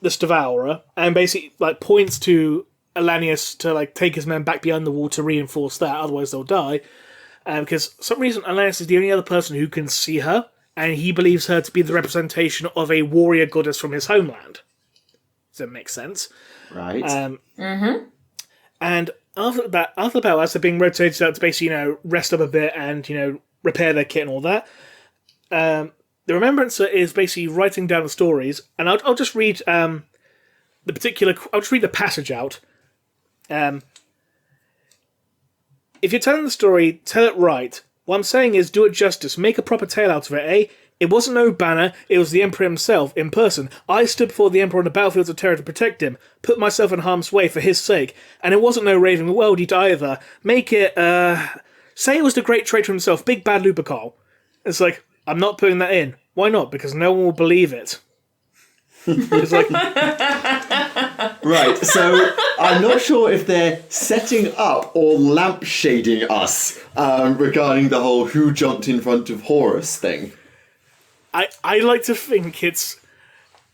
this Devourer and basically points to Alanius to take his men back behind the wall to reinforce that, otherwise they'll die. Because for some reason Alanius is the only other person who can see her, and he believes her to be the representation of a warrior goddess from his homeland. Does that make sense? Right. And after the battle, as they're being rotated out to basically, rest up a bit and, repair their kit and all that, the Remembrancer is basically writing down the stories, and I'll just read I'll just read the passage out. If you're telling the story, tell it right. What I'm saying is, do it justice. Make a proper tale out of it, eh? It wasn't no banner, it was the Emperor himself, in person. I stood before the Emperor on the battlefields of Terra to protect him, put myself in harm's way for his sake, and it wasn't no raving world eater either. Make it, say it was the great traitor himself, Big Bad Lupercal. It's like, I'm not putting that in. Why not? Because no one will believe it. It's like... Right, so I'm not sure if they're setting up or lampshading us regarding the whole who jumped in front of Horus thing. I like to think it's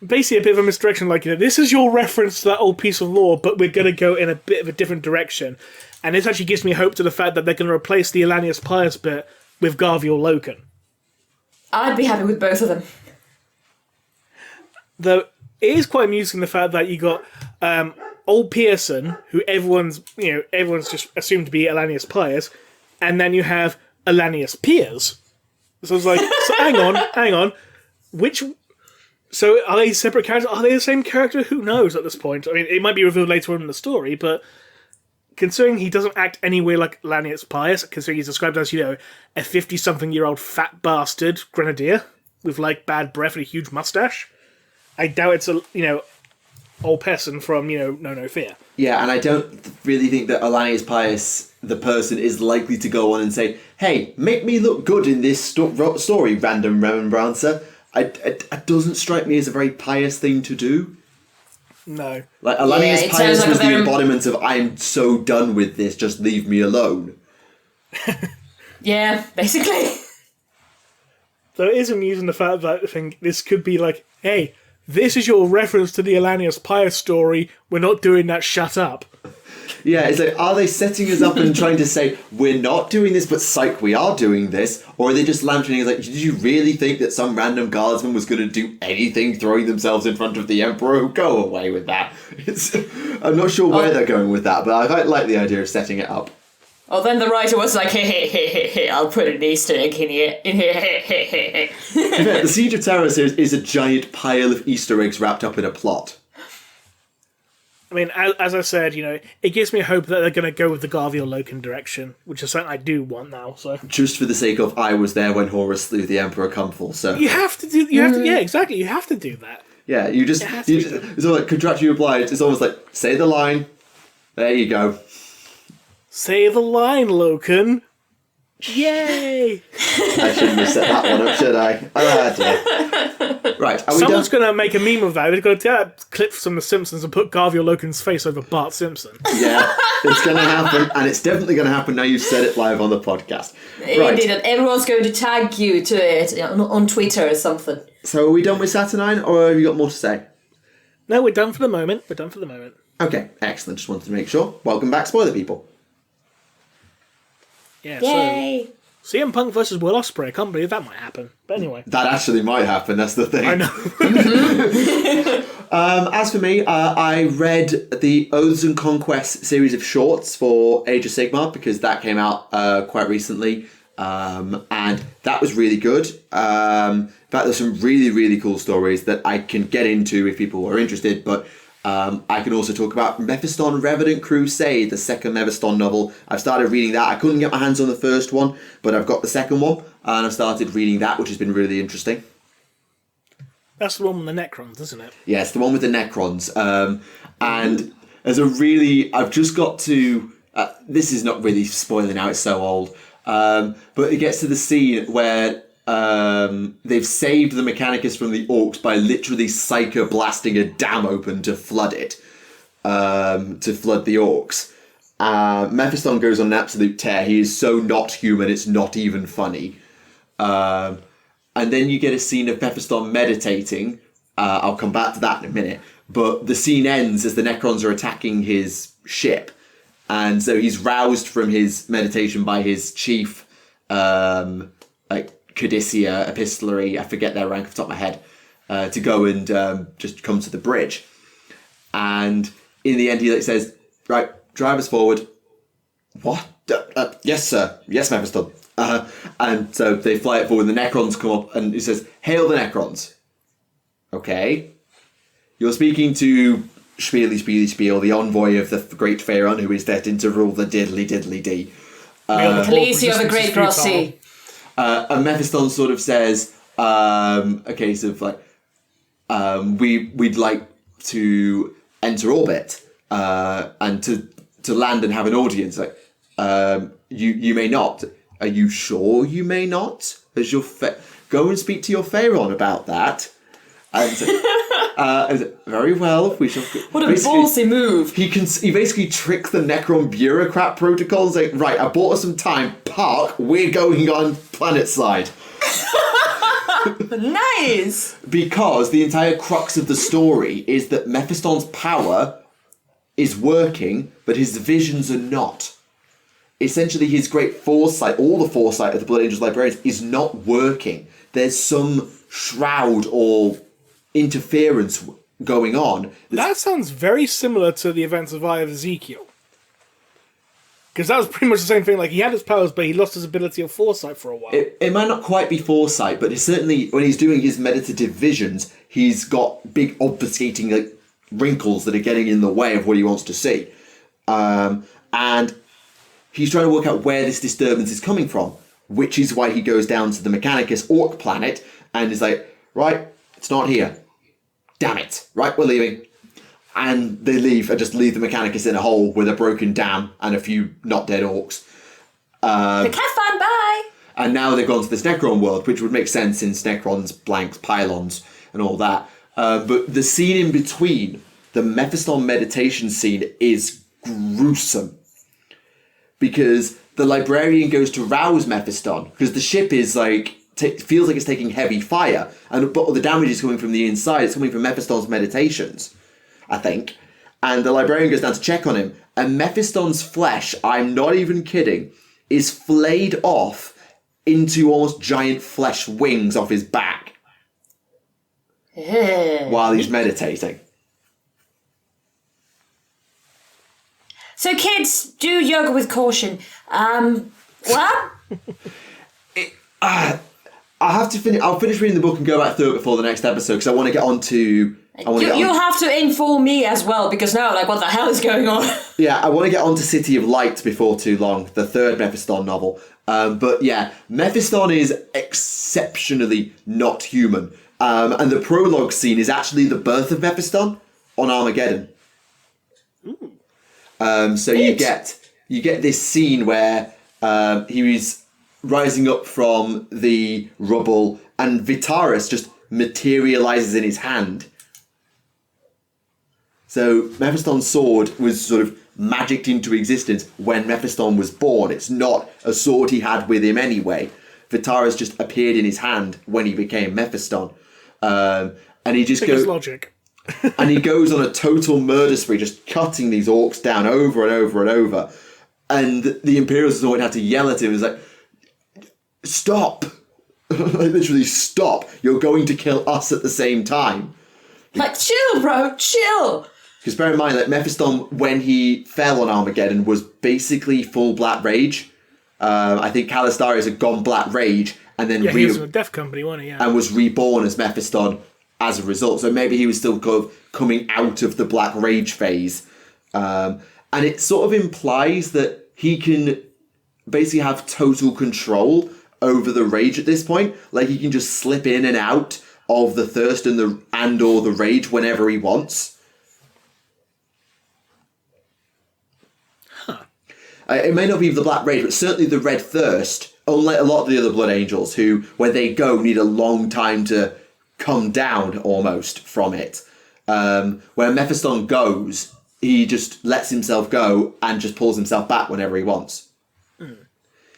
basically a bit of a misdirection, like, this is your reference to that old piece of lore, but we're going to go in a bit of a different direction. And this actually gives me hope to the fact that they're going to replace the Elanius Pius bit with Garviel Loken. I'd be happy with both of them. Though it is quite amusing the fact that you got old Pearson, who everyone's just assumed to be Elanius Pius, and then you have Elanius Piers. So I was like, so hang on, so are they separate characters? Are they the same character? Who knows at this point? I mean, it might be revealed later on in the story, but considering he doesn't act anywhere like Elanius Pius, considering he's described as, a 50-something-year-old fat bastard grenadier with, bad breath and a huge mustache, I doubt it's old person from, No Fear. Yeah, and I don't really think that Elanius Pius, the person, is likely to go on and say, hey, make me look good in this story, random remembrancer. It doesn't strike me as a very pious thing to do. No. Elanius Pius was the embodiment of, I'm so done with this, just leave me alone. Yeah, basically. So it is amusing the fact that I think this could be hey, this is your reference to the Elanius Pius story, we're not doing that, shut up. Yeah, it's are they setting us up and trying to say, we're not doing this, but psych, we are doing this? Or are they just lampshading did you really think that some random guardsman was going to do anything throwing themselves in front of the Emperor? Go away with that. I'm not sure where they're going with that, but I quite like the idea of setting it up. Oh, then the writer was like, hey, I'll put an Easter egg in here. In fact, the Siege of Terror series is a giant pile of Easter eggs wrapped up in a plot. I mean, as I said, it gives me hope that they're going to go with the Garviel Loken direction, which is something I do want now. So just for the sake of, I was there when Horus slew the Emperor Cumful, so you have to, yeah, exactly, you have to do that. Yeah, it's all contractually obliged. It's almost like, say the line, there you go. Say the line, Loken. Yay! I shouldn't have set that one up, should I? Oh, dear. Right, someone's going to make a meme of that. They're going to clip from The Simpsons and put Garviel Loken's face over Bart Simpson. Yeah, it's going to happen, and it's definitely going to happen now you've said it live on the podcast. Right. Indeed, and everyone's going to tag you to it on Twitter or something. So are we done with Saturnine, or have you got more to say? No, we're done for the moment. Okay, excellent. Just wanted to make sure. Welcome back, spoiler people. Yeah, yay! So CM Punk versus Will Ospreay. I can't believe that might happen. But anyway. That actually might happen, that's the thing. I know. As for me, I read the Oaths and Conquests series of shorts for Age of Sigmar, because that came out quite recently. And that was really good. In fact, there's some really, really cool stories that I can get into if people are interested, but I can also talk about Mephiston Revenant Crusade, the second Mephiston novel. I've started reading that. I couldn't get my hands on the first one, but I've got the second one, and I've started reading that, which has been really interesting. That's the one with the Necrons, isn't it? Yes, the one with the Necrons. And as I've just got to... this is not really spoiling now, it's so old. But it gets to the scene where they've saved the Mechanicus from the Orcs by literally Psyker blasting a dam open to flood it. To flood the Orcs. Mephiston goes on an absolute tear. He is so not human, it's not even funny. And then you get a scene of Mephiston meditating. I'll come back to that in a minute. But the scene ends as the Necrons are attacking his ship. And so he's roused from his meditation by his chief, Codicia Epistolary, I forget their rank off the top of my head, to go and just come to the bridge. And in the end, he says, right, drive us forward. What? Yes, sir. Yes, Mephiston. And so they fly it forward, and the Necrons come up, and he says, hail the Necrons. Okay. You're speaking to Spiel, the envoy of the great Pharaon, who is destined to rule the diddly-diddly-dee. Ecclesia of the Great Rossi. And Mephiston sort of says, a case of we'd like to enter orbit and to land and have an audience. You may not. Are you sure you may not? As your go and speak to your Pharaon about that. And Very well. We shall. What a ballsy move! He basically tricked the Necron bureaucrat protocol and say, right, I bought us some time. Park. We're going on planet side. Nice. Because the entire crux of the story is that Mephiston's power is working, but his visions are not. Essentially, his great foresight, all the foresight of the Blood Angels librarians, is not working. There's some shroud or interference going on. That sounds very similar to the events of Eye of Ezekiel. Because that was pretty much the same thing. Like, he had his powers, but he lost his ability of foresight for a while. It might not quite be foresight, but it's certainly, when he's doing his meditative visions, he's got big obfuscating wrinkles that are getting in the way of what he wants to see. And he's trying to work out where this disturbance is coming from, which is why he goes down to the Mechanicus Orc planet and is like, right, it's not here. Damn it. Right, we're leaving. And they leave, and just leave the Mechanicus in a hole with a broken dam and a few not dead orcs. The cat fan, bye! And now they've gone to this Necron world, which would make sense since Necrons, blanks, pylons, and all that. But the scene in between, the Mephiston meditation scene, is gruesome. Because the librarian goes to rouse Mephiston, because the ship is like, feels like it's taking heavy fire, but the damage is coming from the inside, it's coming from Mephiston's meditations, I think. And the librarian goes down to check on him, and Mephiston's flesh, I'm not even kidding, is flayed off into almost giant flesh wings off his back while he's meditating. So kids, do yoga with caution. What? I have to finish. I'll finish reading the book and go back through it before the next episode because I want to get on to. You'll have to inform me as well because now, like, what the hell is going on? Yeah, I want to get on to City of Light before too long, the third Mephiston novel. But yeah, Mephiston is exceptionally not human, and the prologue scene is actually the birth of Mephiston on Armageddon. So you get this scene where he was rising up from the rubble and Vitaris just materializes in his hand. So Mephiston's sword was sort of magicked into existence when Mephiston was born. It's not a sword he had with him anyway. Vitaris just appeared in his hand when he became Mephiston. And he just goes... logic. And he goes on a total murder spree, just cutting these orcs down over and over and over. And the Imperials always had to yell at him. It's like, stop. Like, literally, stop. You're going to kill us at the same time. Like, chill, bro, chill. Because bear in mind, like, Mephiston, when he fell on Armageddon, was basically full Black Rage. I think Calistarius had gone Black Rage, and then he was in a Death Company, wasn't he? Yeah. And was reborn as Mephiston as a result. So maybe he was still kind of coming out of the Black Rage phase. And it sort of implies that he can basically have total control over the Rage at this point. Like, he can just slip in and out of the Thirst and or the Rage whenever he wants. Huh. It may not be the Black Rage, but certainly the Red Thirst, unlike a lot of the other Blood Angels, who, when they go, need a long time to come down almost from it. Where Mephiston goes, he just lets himself go and just pulls himself back whenever he wants.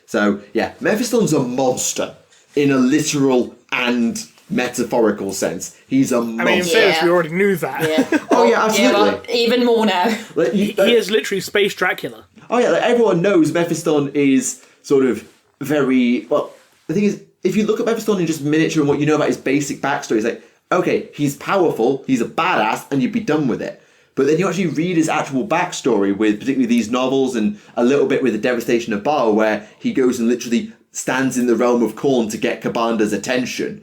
So, yeah, Mephiston's a monster in a literal and metaphorical sense. He's a monster. I mean, in fairness, we already knew that. Yeah. Oh, yeah, absolutely. Yeah, well, even more now. Like, He is literally Space Dracula. Oh, yeah, like, everyone knows Mephiston is sort of very... Well, the thing is, if you look at Mephiston in just miniature and what you know about his basic backstory, it's like, okay, he's powerful, he's a badass, and you'd be done with it. But then you actually read his actual backstory with particularly these novels and a little bit with the Devastation of Baal, where he goes and literally stands in the realm of Khorne to get Kabanda's attention,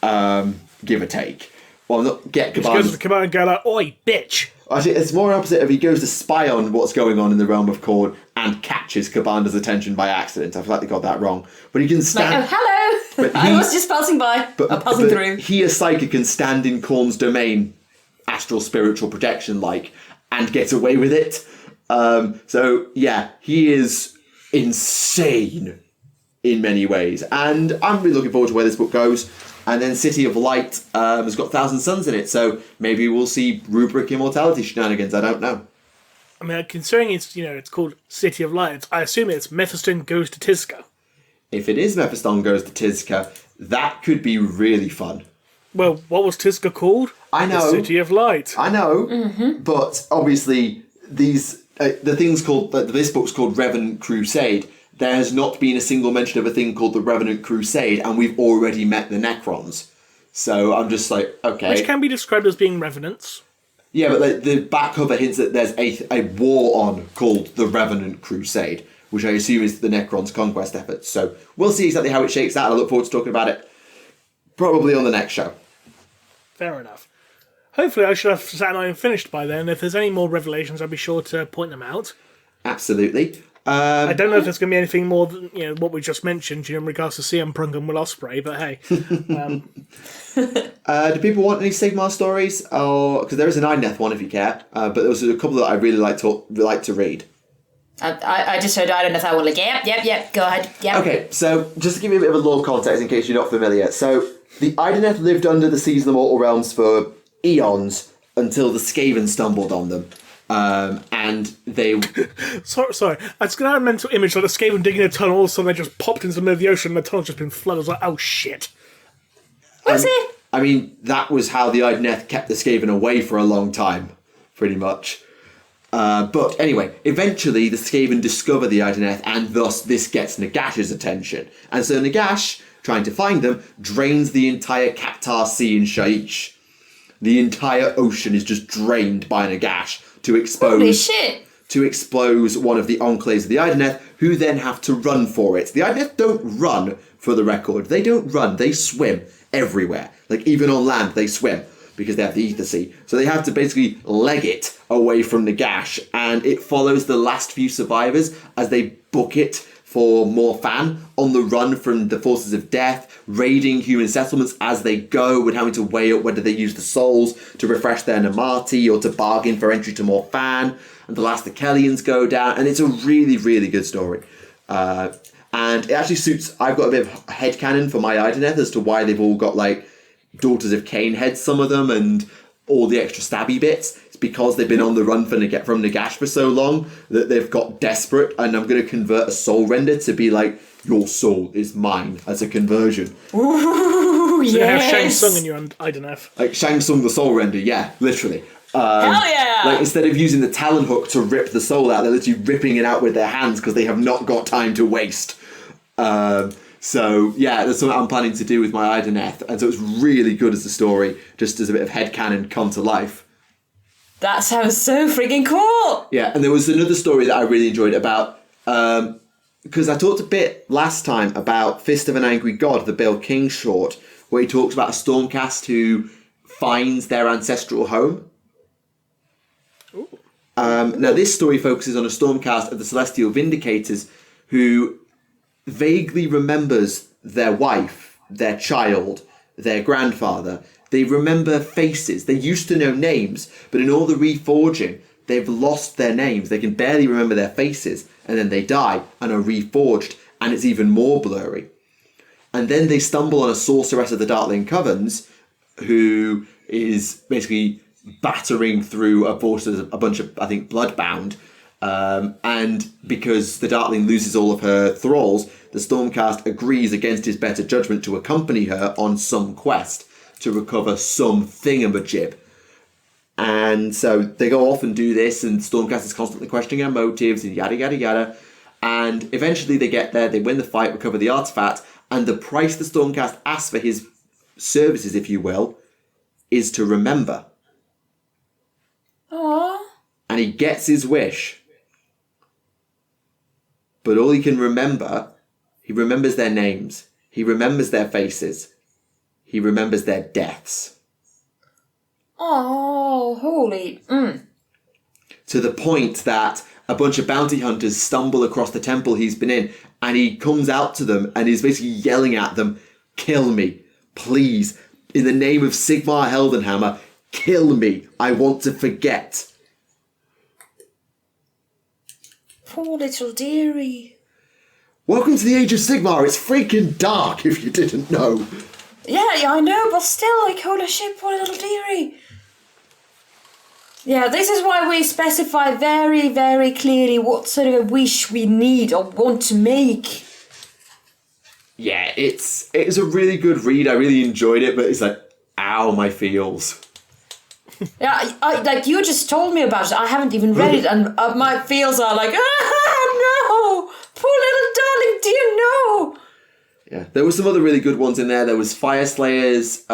give or take. Well, not get Kabanda's... He goes to Kabanda and go like, oi, bitch! Actually, it's more opposite of he goes to spy on what's going on in the realm of Khorne and catches Kabanda's attention by accident. I feel like they got that wrong. But he can stand... Like, oh, hello! I was just passing by. Passing through. He, as Psychic, can stand in Khorne's domain, astral spiritual protection-like, and get away with it. So, yeah, he is insane in many ways. And I'm really looking forward to where this book goes. And then City of Light has got Thousand Suns in it, so maybe we'll see Rubric Immortality shenanigans. I don't know. I mean, considering it's called City of Light, I assume it's Mephiston goes to Tizca. If it is Mephiston goes to Tizca, that could be really fun. Well, what was Tizca called? I know. The City of Light. I know, but obviously these the things called this book's called Revenant Crusade. There has not been a single mention of a thing called the Revenant Crusade, and we've already met the Necrons. So I'm just like, okay. Which can be described as being revenants. Yeah, but the back cover hints that there's a war on called the Revenant Crusade, which I assume is the Necrons' conquest efforts. So we'll see exactly how it shakes out. I look forward to talking about it probably on the next show. Fair enough. Hopefully I should have Saturnine finished by then. If there's any more revelations, I'll be sure to point them out. Absolutely. I don't know if there's going to be anything more than what we just mentioned in regards to CM Prunk and Will Ospreay, but hey. Do people want any Sigmar stories? Because there is an Idoneth one if you care, but there was a couple that I really like to read. I just heard Idoneth. I was like, yep, go ahead. Yep. Okay, so just to give you a bit of a lore context in case you're not familiar. So the Idoneth lived under the seas of the mortal realms for eons until the Skaven stumbled on them. And they... Sorry. I just got a mental image like the Skaven digging a tunnel, all of a sudden they just popped into the middle of the ocean and the tunnel's just been flooded. I was like, oh shit. What's it? I mean, that was how the Idoneth kept the Skaven away for a long time, pretty much. But anyway, eventually the Skaven discover the Idoneth, and thus this gets Nagash's attention. And so Nagash, trying to find them, drains the entire Kaptar Sea in Shaiish. The entire ocean is just drained by Nagash to expose one of the enclaves of the Idoneth, who then have to run for it. The Idoneth don't run, for the record. They don't run, they swim everywhere. Like, even on land, they swim, because they have the Ether Sea. So they have to basically leg it away from Nagash, and it follows the last few survivors as they book it for Morfan on the run from the forces of death, raiding human settlements as they go, and having to weigh up whether they use the souls to refresh their Namati or to bargain for entry to Morfan. And the last Kellians go down, and it's a really, really good story. And it actually suits... I've got a bit of headcanon for my Idoneth as to why they've all got, like, Daughters of Cain heads, some of them, and all the extra stabby bits. It's because they've been on the run from Nagash for so long that they've got desperate, and I'm going to convert a soul render to be like, your soul is mine, as a conversion. Ooh, yes! So you have Shang Tsung in your Idoneth. Like Shang Tsung the soul render, yeah, literally. Hell yeah! Like, instead of using the talon hook to rip the soul out, they're literally ripping it out with their hands because they have not got time to waste. So, yeah, that's what I'm planning to do with my Idoneth. And so it's really good as a story, just as a bit of headcanon come to life. That sounds so freaking cool! Yeah, and there was another story that I really enjoyed about... because I talked a bit last time about Fist of an Angry God, the Bill King short, where he talks about a Stormcast who finds their ancestral home. Now, this story focuses on a Stormcast of the Celestial Vindicators who vaguely remembers their wife, their child, their grandfather. They remember faces. They used to know names, but in all the reforging, they've lost their names. They can barely remember their faces, and then they die and are reforged, and it's even more blurry. And then they stumble on a sorceress of the Darkling Covens, who is basically battering through a bunch of, I think, Bloodbound. And because the Darkling loses all of her thralls, the Stormcast agrees against his better judgment to accompany her on some quest to recover some thingamajib. And so they go off and do this, and Stormcast is constantly questioning her motives, and yada, yada, yada. And eventually they get there, they win the fight, recover the artifact, and the price the Stormcast asks for his services, if you will, is to remember. Aww. And he gets his wish. But all he can remember, he remembers their names, he remembers their faces, he remembers their deaths. Oh, holy... To the point that a bunch of bounty hunters stumble across the temple he's been in, and he comes out to them and is basically yelling at them, kill me, please, in the name of Sigmar Heldenhammer, kill me, I want to forget. Poor little dearie. Welcome to the Age of Sigmar. It's freaking dark, if you didn't know. Yeah, I know, but still, like, holy shit, poor little dearie. Yeah, this is why we specify very, very clearly what sort of a wish we need or want to make. Yeah, it's a really good read. I really enjoyed it, but it's like, ow, my feels. Yeah, I like, you just told me about it. I haven't even read it, and my feels are like, no! Poor little darling, dear, no! Yeah, there were some other really good ones in there. There was Fire Slayers,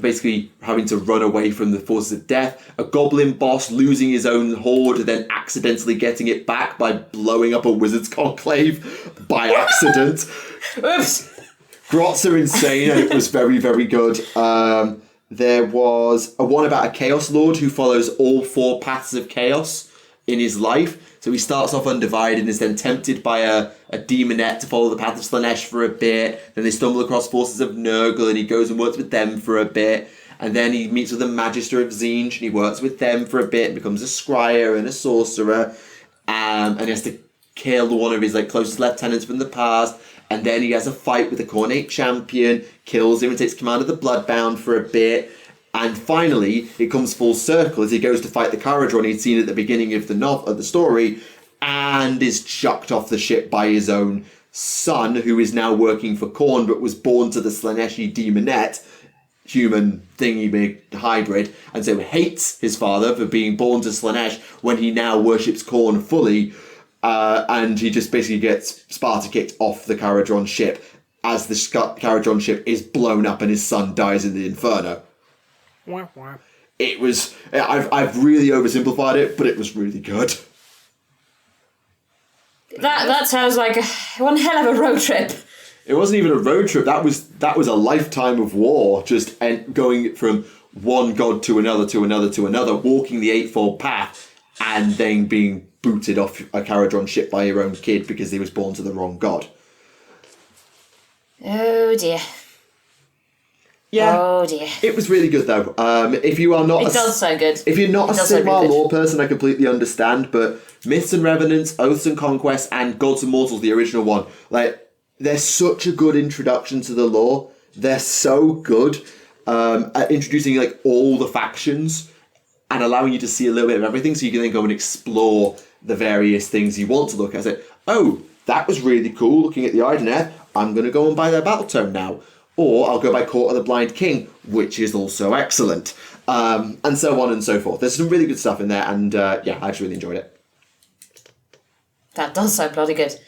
basically having to run away from the forces of death. A goblin boss losing his own horde, then accidentally getting it back by blowing up a wizard's conclave by accident. Oops! Grots are insane, and it was very, very good. There was a one about a Chaos Lord who follows all 4 paths of chaos in his life. So he starts off undivided and is then tempted by a demonette to follow the path of Slaanesh for a bit. Then they stumble across forces of Nurgle and he goes and works with them for a bit. And then he meets with the Magister of Tzeentch and he works with them for a bit and becomes a scryer and a sorcerer. And he has to kill one of his closest lieutenants from the past. And then he has a fight with the Cornate Champion, kills him and takes command of the Bloodbound for a bit. And finally, it comes full circle as he goes to fight the Caradron he'd seen at the beginning of the story, and is chucked off the ship by his own son, who is now working for Khorne, but was born to the Slaaneshi demonette, human thingy hybrid, and so hates his father for being born to Slaanesh when he now worships Khorne fully, and he just basically gets Sparta kicked off the Caradron ship as the Caradron ship is blown up and his son dies in the Inferno. It was... I've really oversimplified it, but it was really good. That sounds like one hell of a road trip. It wasn't even a road trip. That was a lifetime of war, just going from one god to another, walking the Eightfold Path, and then being booted off a Caradron ship by your own kid because he was born to the wrong god. Oh dear. Yeah. Oh dear. It was really good though. If you are not, it does sound good. If you're not a Sigmar lore person, I completely understand. But Myths and Revenants, Oaths and Conquests, and Gods and Mortals, the original one, they're such a good introduction to the lore. They're so good at introducing all the factions and allowing you to see a little bit of everything, so you can then go and explore the various things you want to look at. Oh, that was really cool. Looking at the Ideneth, I'm going to go and buy their battle tome now. Or I'll go by Court of the Blind King, which is also excellent. And so on and so forth. There's some really good stuff in there, and I just really enjoyed it. That does sound bloody good.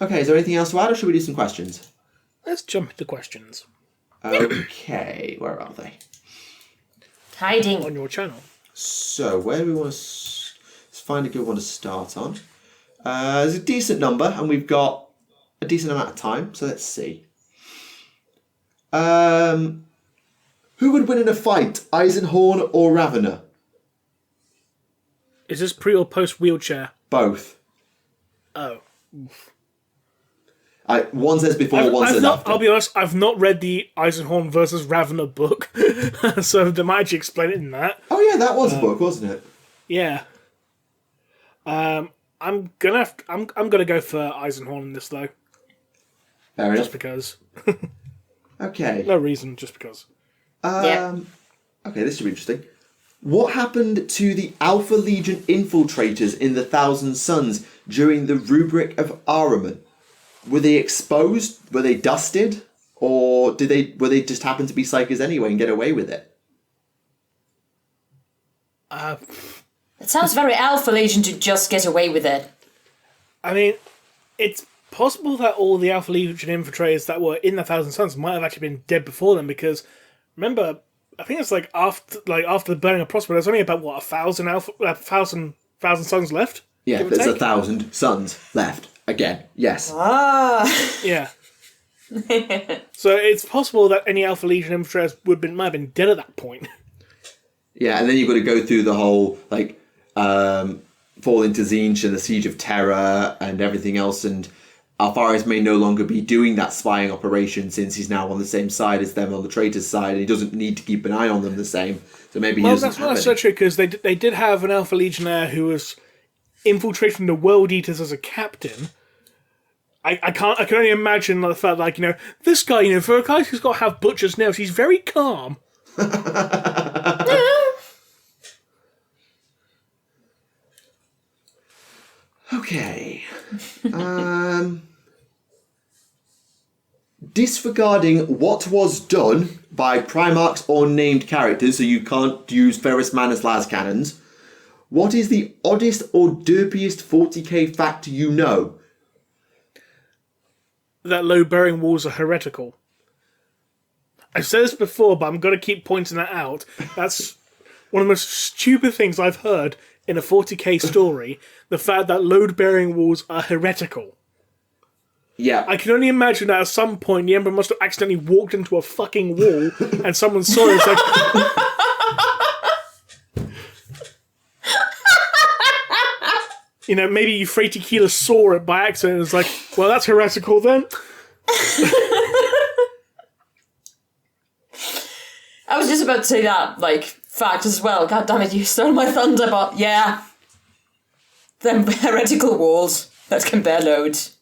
Okay, is there anything else to add, or should we do some questions? Let's jump into questions. Okay, where are they? Hiding. On your channel. So, where do we want to... Let's find a good one to start on. There's a decent number, and we've got a decent amount of time, so let's see. Who would win in a fight, Eisenhorn or Ravener? Is this pre or post wheelchair? Both. Oh. One says before, one says after. I'll be honest, I've not read the Eisenhorn versus Ravener book, so they might actually explain it in that. Oh yeah, that was a book, wasn't it? Yeah. I'm gonna go for Eisenhorn in this though. Fair enough. Just because. Okay. No reason, just because. Yeah. Okay, this should be interesting. What happened to the Alpha Legion infiltrators in the Thousand Suns during the Rubric of Ahriman? Were they exposed? Were they dusted? Or were they just happen to be psychers anyway and get away with it? It sounds very Alpha Legion to just get away with it. I mean, it's possible that all the Alpha Legion infiltrators that were in the Thousand Suns might have actually been dead before them, because remember, I think it's after the burning of Prosper, there's only about 1,000 Suns left. Yeah, there's 1,000 suns left again. Yes. Ah. Yeah. So it's possible that any Alpha Legion infiltrators might have been dead at that point. Yeah, and then you've got to go through the whole fall into Tzeentch and the Siege of Terror and everything else, and Alfaris may no longer be doing that spying operation since he's now on the same side as them on the traitor's side, and he doesn't need to keep an eye on them the same. So maybe he doesn't that's not so true, because they did have an Alpha Legionnaire who was infiltrating the World Eaters as a captain. I can only imagine the fact that, this guy, for a guy who's got to have butcher's nails, he's very calm. Okay. Disregarding what was done by Primarchs or named characters, so you can't use Ferrus Man as las cannons, what is the oddest or derpiest 40k fact you know? That load-bearing walls are heretical. I've said this before, but I'm going to keep pointing that out. That's one of the most stupid things I've heard in a 40k story, the fact that load-bearing walls are heretical. Yeah. I can only imagine that at some point the Emperor must have accidentally walked into a fucking wall and someone saw it. It's like... maybe Euphrates saw it by accident and was like, well, that's heretical then. I was just about to say that, fact as well. God damn it, you stole my thunder, but yeah. Them heretical walls that can bear loads.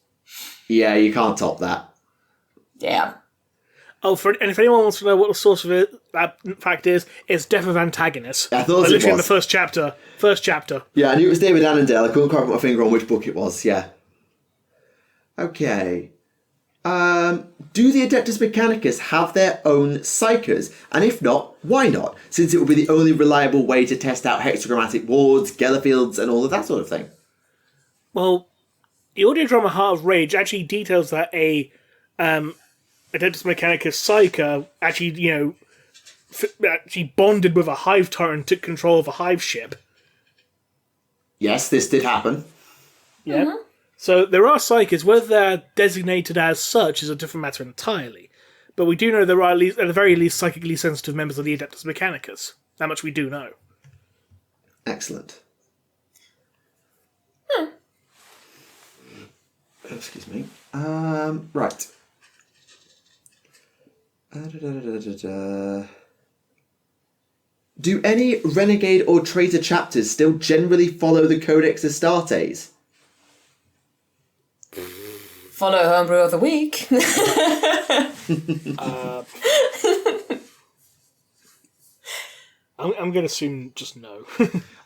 Yeah, you can't top that. Yeah. Oh, and if anyone wants to know what the source of that fact is, it's Death of Antagonist. I thought it was. Literally in the first chapter. Yeah, I knew it was David Annandale. I couldn't quite put my finger on which book it was, yeah. Okay. Do the Adeptus Mechanicus have their own psychers? And if not, why not? Since it would be the only reliable way to test out hexagrammatic wards, Gellerfields, and all of that sort of thing. Well, the audio drama Heart of Rage actually details that a Adeptus Mechanicus psyker actually, actually bonded with a hive tyrant and took control of a hive ship. Yes, this did happen. Yeah. Mm-hmm. So there are psykers. Whether they're designated as such is a different matter entirely. But we do know there are, at the very least, psychically sensitive members of the Adeptus Mechanicus. That much we do know. Excellent. Excuse me. Right. Do any Renegade or Traitor chapters still generally follow the Codex Astartes? Follow Homebrew of the Week. I'm going to assume just no.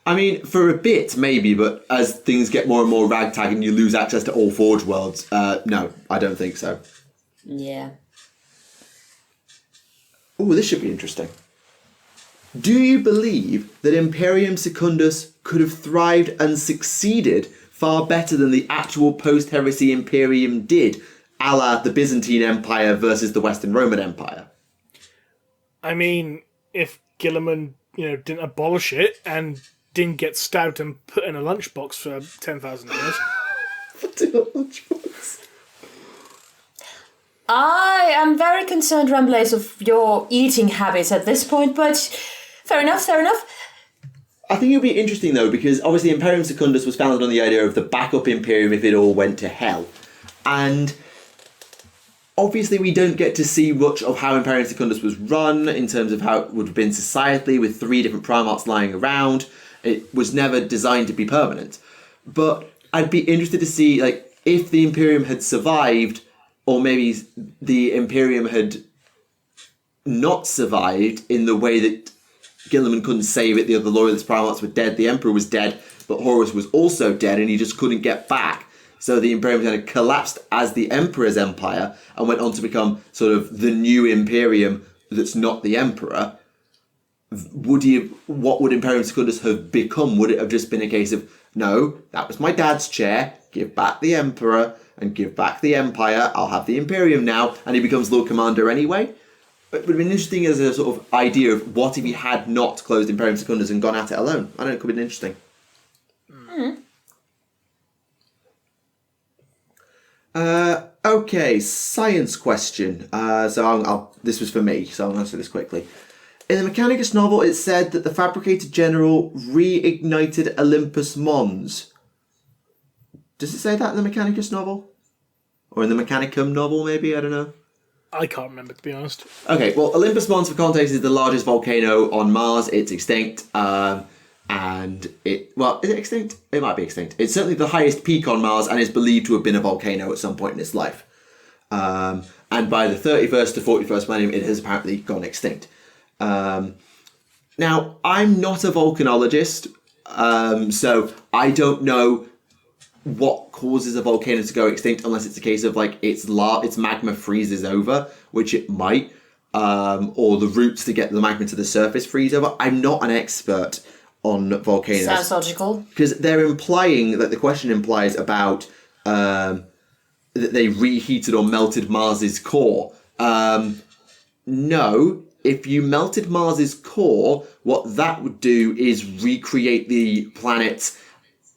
I mean, for a bit, maybe, but as things get more and more ragtag and you lose access to all Forge worlds, no, I don't think so. Yeah. Oh, this should be interesting. Do you believe that Imperium Secundus could have thrived and succeeded far better than the actual post-heresy Imperium did, a la the Byzantine Empire versus the Western Roman Empire? I mean, if Guilliman, didn't abolish it and didn't get stabbed and put in a lunchbox for 10,000 years. Put in a lunchbox. I am very concerned, Remleiz, of your eating habits at this point, but fair enough. I think it'll be interesting, though, because obviously Imperium Secundus was founded on the idea of the backup Imperium if it all went to hell. And obviously we don't get to see much of how Imperium Secundus was run in terms of how it would have been societally with 3 different Primarchs lying around. It was never designed to be permanent. But I'd be interested to see, if the Imperium had survived, or maybe the Imperium had not survived in the way that Guilliman couldn't save it, the other loyalist Primarchs were dead, the Emperor was dead, but Horus was also dead and he just couldn't get back. So the Imperium kind of collapsed as the Emperor's empire and went on to become sort of the new Imperium that's not the Emperor. What would Imperium Secundus have become? Would it have just been a case of, no, that was my dad's chair, give back the Emperor and give back the Empire, I'll have the Imperium now, and he becomes Lord Commander anyway? It would have been interesting as a sort of idea of what if he had not closed Imperium Secundus and gone at it alone. I don't know, it could have been interesting. Okay, science question. This was for me, so I'll answer this quickly. In the Mechanicus novel, it said that the Fabricated General reignited Olympus Mons. Does it say that in the Mechanicus novel? Or in the Mechanicum novel, maybe? I don't know. I can't remember, to be honest. Okay, well, Olympus Mons, for context, is the largest volcano on Mars. It's extinct. And is it extinct? It might be extinct. It's certainly the highest peak on Mars and is believed to have been a volcano at some point in its life. And by the 31st to 41st millennium, it has apparently gone extinct. Now, I'm not a volcanologist, so I don't know what causes a volcano to go extinct unless it's a case of like its magma freezes over, which it might, or the roots to get the magma to the surface freeze over. I'm not an expert on volcanoes. Sounds logical. Because they're implying that the question implies about that they reheated or melted Mars's core. No, if you melted Mars's core, what that would do is recreate the planet's,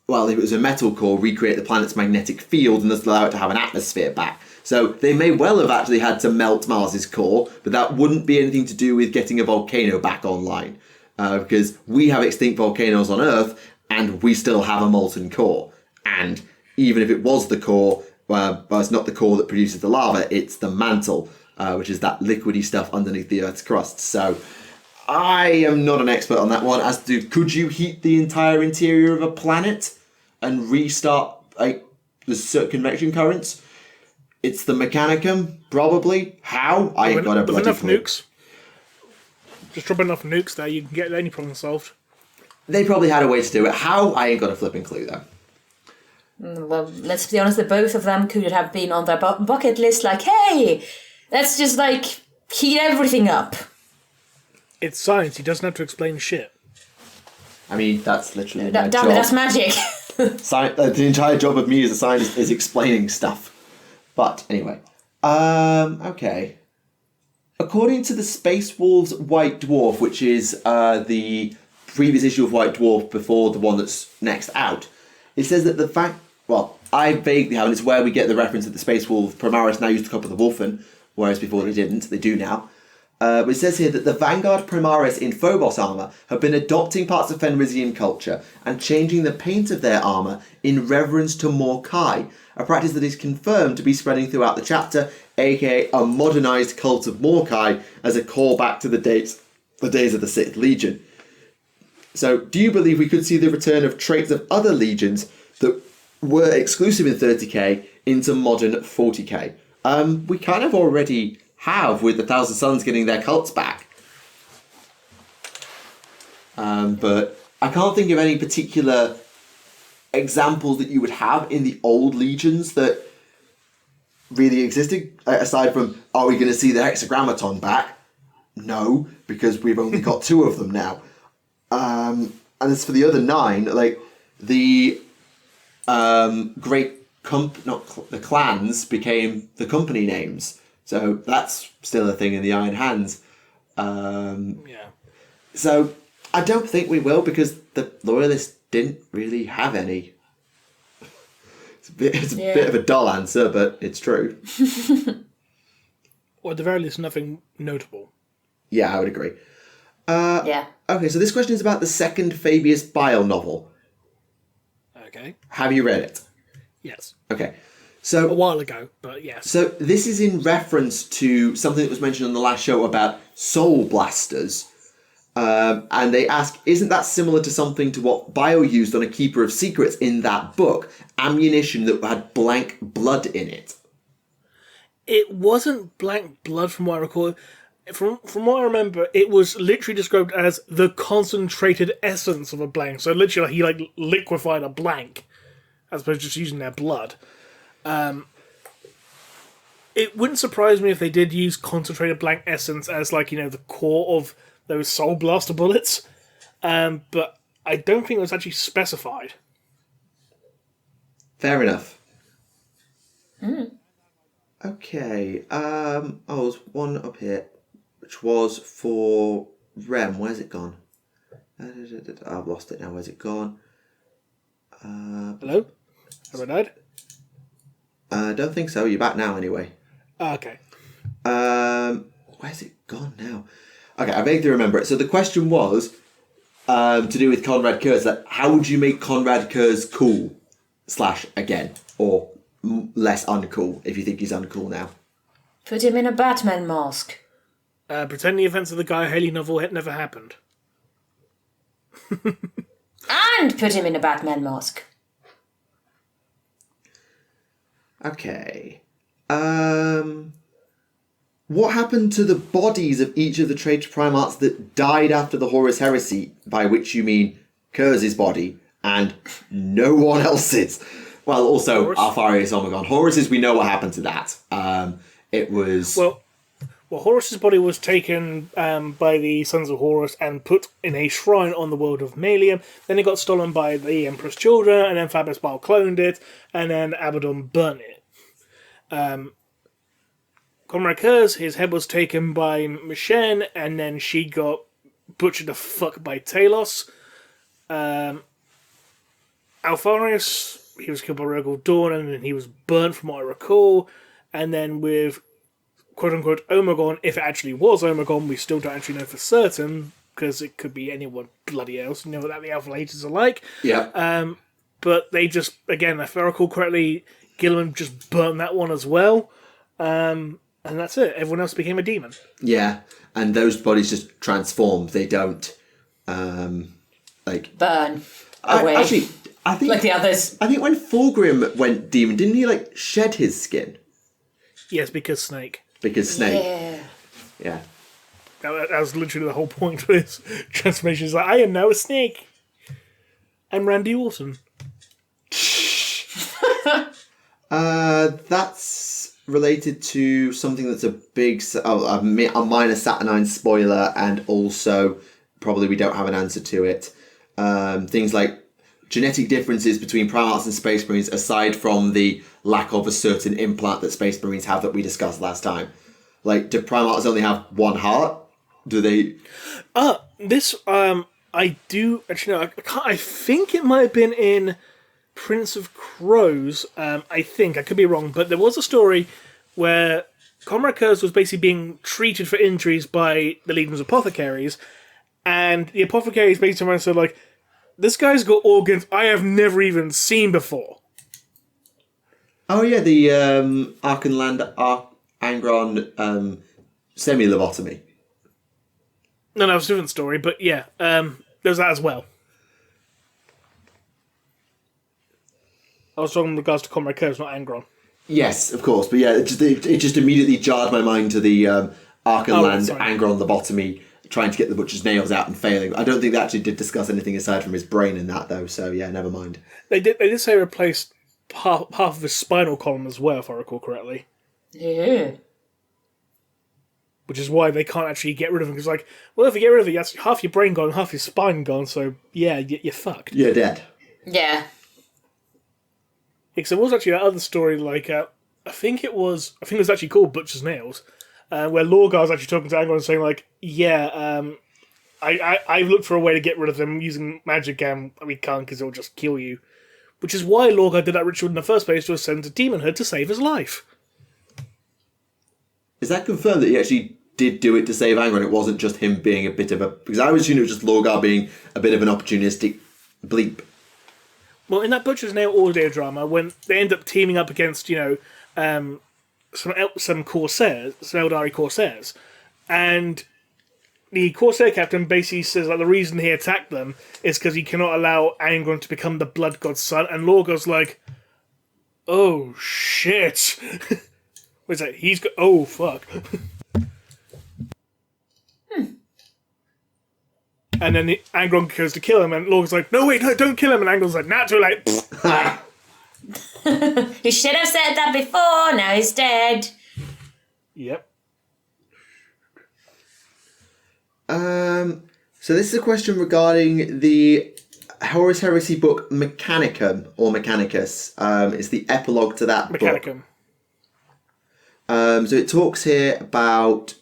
well, if it was a metal core, recreate the planet's magnetic field and thus allow it to have an atmosphere back. So they may well have actually had to melt Mars's core, but that wouldn't be anything to do with getting a volcano back online. Because we have extinct volcanoes on Earth, and we still have a molten core. And even if it was the core, well, it's not the core that produces the lava, it's the mantle, which is that liquidy stuff underneath the Earth's crust. So I am not an expert on that one. As to, could you heat the entire interior of a planet and restart like the convection currents? It's the Mechanicum, probably. How? I ain't got a bloody enough clue. nukes. Just drop enough nukes there, you can get any problem solved. They probably had a way to do it. How? I ain't got a flipping clue, though. Well, let's be honest, that both of them could have been on their bucket list, like, hey, let's just, like, heat everything up. It's science, he doesn't have to explain shit. I mean, that's literally Damn my it, job. that's magic. The entire job of me as a scientist is explaining stuff. But, anyway. Okay. According to the Space Wolves White Dwarf, which is the previous issue of White Dwarf before the one that's next out, it says that the fact... Well, I vaguely have, and it's where we get the reference that the Space Wolf Primaris now used to copy the Wolfen, whereas before they didn't. They do now. But it says here that the Vanguard Primaris in Phobos armour have been adopting parts of Fenrisian culture and changing the paint of their armour in reverence to Morkai, a practice that is confirmed to be spreading throughout the chapter, aka a modernised cult of Morkai as a callback to the days of the Sixth Legion. So, do you believe we could see the return of traits of other legions that were exclusive in 30k into modern 40k? We kind of already have, with the Thousand Suns getting their cults back. But I can't think of any particular examples that you would have in the old legions that really existed, aside from, are we going to see the Hexagrammaton back? No, because we've only got 2 of them now. And as for the other 9, like, the the clans became the company names. So that's still a thing in the Iron Hands. Yeah. So I don't think we will, because the Loyalists didn't really have any. It's a bit of a dull answer, but it's true. Or at the very least, nothing notable. Yeah, I would agree. Yeah. Okay, so this question is about the second Fabius Bile novel. Okay. Have you read it? Yes. Okay. A So, while ago, but yes. so this is in reference to something that was mentioned on the last show about soul blasters. And they ask, isn't that similar to something to what Bio used on a Keeper of Secrets in that book? Ammunition that had blank blood in it. It wasn't blank blood from what I recall. From what I remember, it was literally described as the concentrated essence of a blank. So literally, he like liquefied a blank, as opposed to just using their blood. It wouldn't surprise me if they did use concentrated blank essence as, like, you know, the core of those soul blaster bullets. But I don't think it was actually specified. Fair enough. Okay. There's one up here, which was for Rem. Where's it gone? I've lost it now. Where's it gone? Hello? Have I died? I don't think so. You're back now, anyway. Okay. Where's it gone now? Okay, I vaguely remember it. So the question was to do with Conrad Kurz. Like, how would you make Conrad Kurz cool? / again, or less uncool if you think he's uncool now. Put him in a Batman mask. Pretend the events of the Guy Haley novel had never happened. And put him in a Batman mask. Okay. What happened to the bodies of each of the traitor Primarchs that died after the Horus Heresy, by which you mean Kurz's body and no one else's? Well, also Alfarius Omegon. Horus's, we know what happened to that. It was... Well, Horus's body was taken by the Sons of Horus and put in a shrine on the world of Malium. Then it got stolen by the Emperor's children, and then Fabius Bile cloned it, and then Abaddon burnt it. Comrade Kurz, his head was taken by Mishen, and then she got butchered the fuck by Talos. Alfarius, he was killed by Rogel Dawn, and then he was burnt from what I recall. And then with quote-unquote Omegon, if it actually was Omegon, we still don't actually know for certain, because it could be anyone bloody else. You know what the Alpha Legions are like. Yeah. But they just, again, if I recall correctly, Gilliman just burnt that one as well. And that's it. Everyone else became a demon. Yeah, and those bodies just transformed. They don't, burn away. Actually, I think... Like the others. I think when Fulgrim went demon, didn't he, shed his skin? Yes, because Snake. Because Snake. Yeah. Yeah. That was literally the whole point of his transformation. He's like, I am now a snake. I'm Randy Orton. That's related to something that's a minor Saturnine spoiler, and also probably we don't have an answer to it. Things like genetic differences between Primarchs and Space Marines, aside from the lack of a certain implant that Space Marines have that we discussed last time. Do Primarchs only have one heart? Do they... I do... Actually, no, I think it might have been in Prince of Crows. I think. I could be wrong. But there was a story where Comrade Kurz was basically being treated for injuries by the Legion's apothecaries. And the apothecaries basically said, this guy's got organs I have never even seen before. Oh, yeah, the Archenland Angron semi-lobotomy. No, it's a different story, but yeah, there's that as well. I was talking in regards to Comrade Kurz, not Angron. Yes, of course, but yeah, it just immediately jarred my mind to the Archenland Angron lobotomy, trying to get the butcher's nails out and failing. I don't think they actually did discuss anything aside from his brain in that, though, so yeah, never mind. They did say replaced half of his spinal column as well, if I recall correctly. Yeah. Which is why they can't actually get rid of him. Because, if you get rid of it, that's half your brain gone, half your spine gone, so yeah, you're fucked. You're dead. Yeah. Because there was actually that other story, I think it was actually called Butcher's Nails, where Lorgar was actually talking to Angron and saying, I've looked for a way to get rid of them using magic, and we can't because it'll just kill you. Which is why Lorgar did that ritual in the first place, to ascend to demonhood to save his life. Is that confirmed that he actually did do it to save Angron? It wasn't just him being a bit of a... Because I was assuming it was just Lorgar being a bit of an opportunistic bleep. Well, in that Butcher's Nail audio drama, when they end up teaming up against, some Corsairs, some Eldari Corsairs, and the Corsair captain basically says the reason he attacked them is because he cannot allow Angron to become the Blood God's son, and Lorgar's like, oh, shit. What's that? He's got... Oh, fuck. And then Angron goes to kill him, and Lorgar's like, no, wait, no, don't kill him. And Angron's like, nah, too late. You should have said that before, now he's dead. Yep. So this is a question regarding the Horus Heresy book Mechanicum, or Mechanicus. It's the epilogue to that Mechanicum. book. So it talks here about...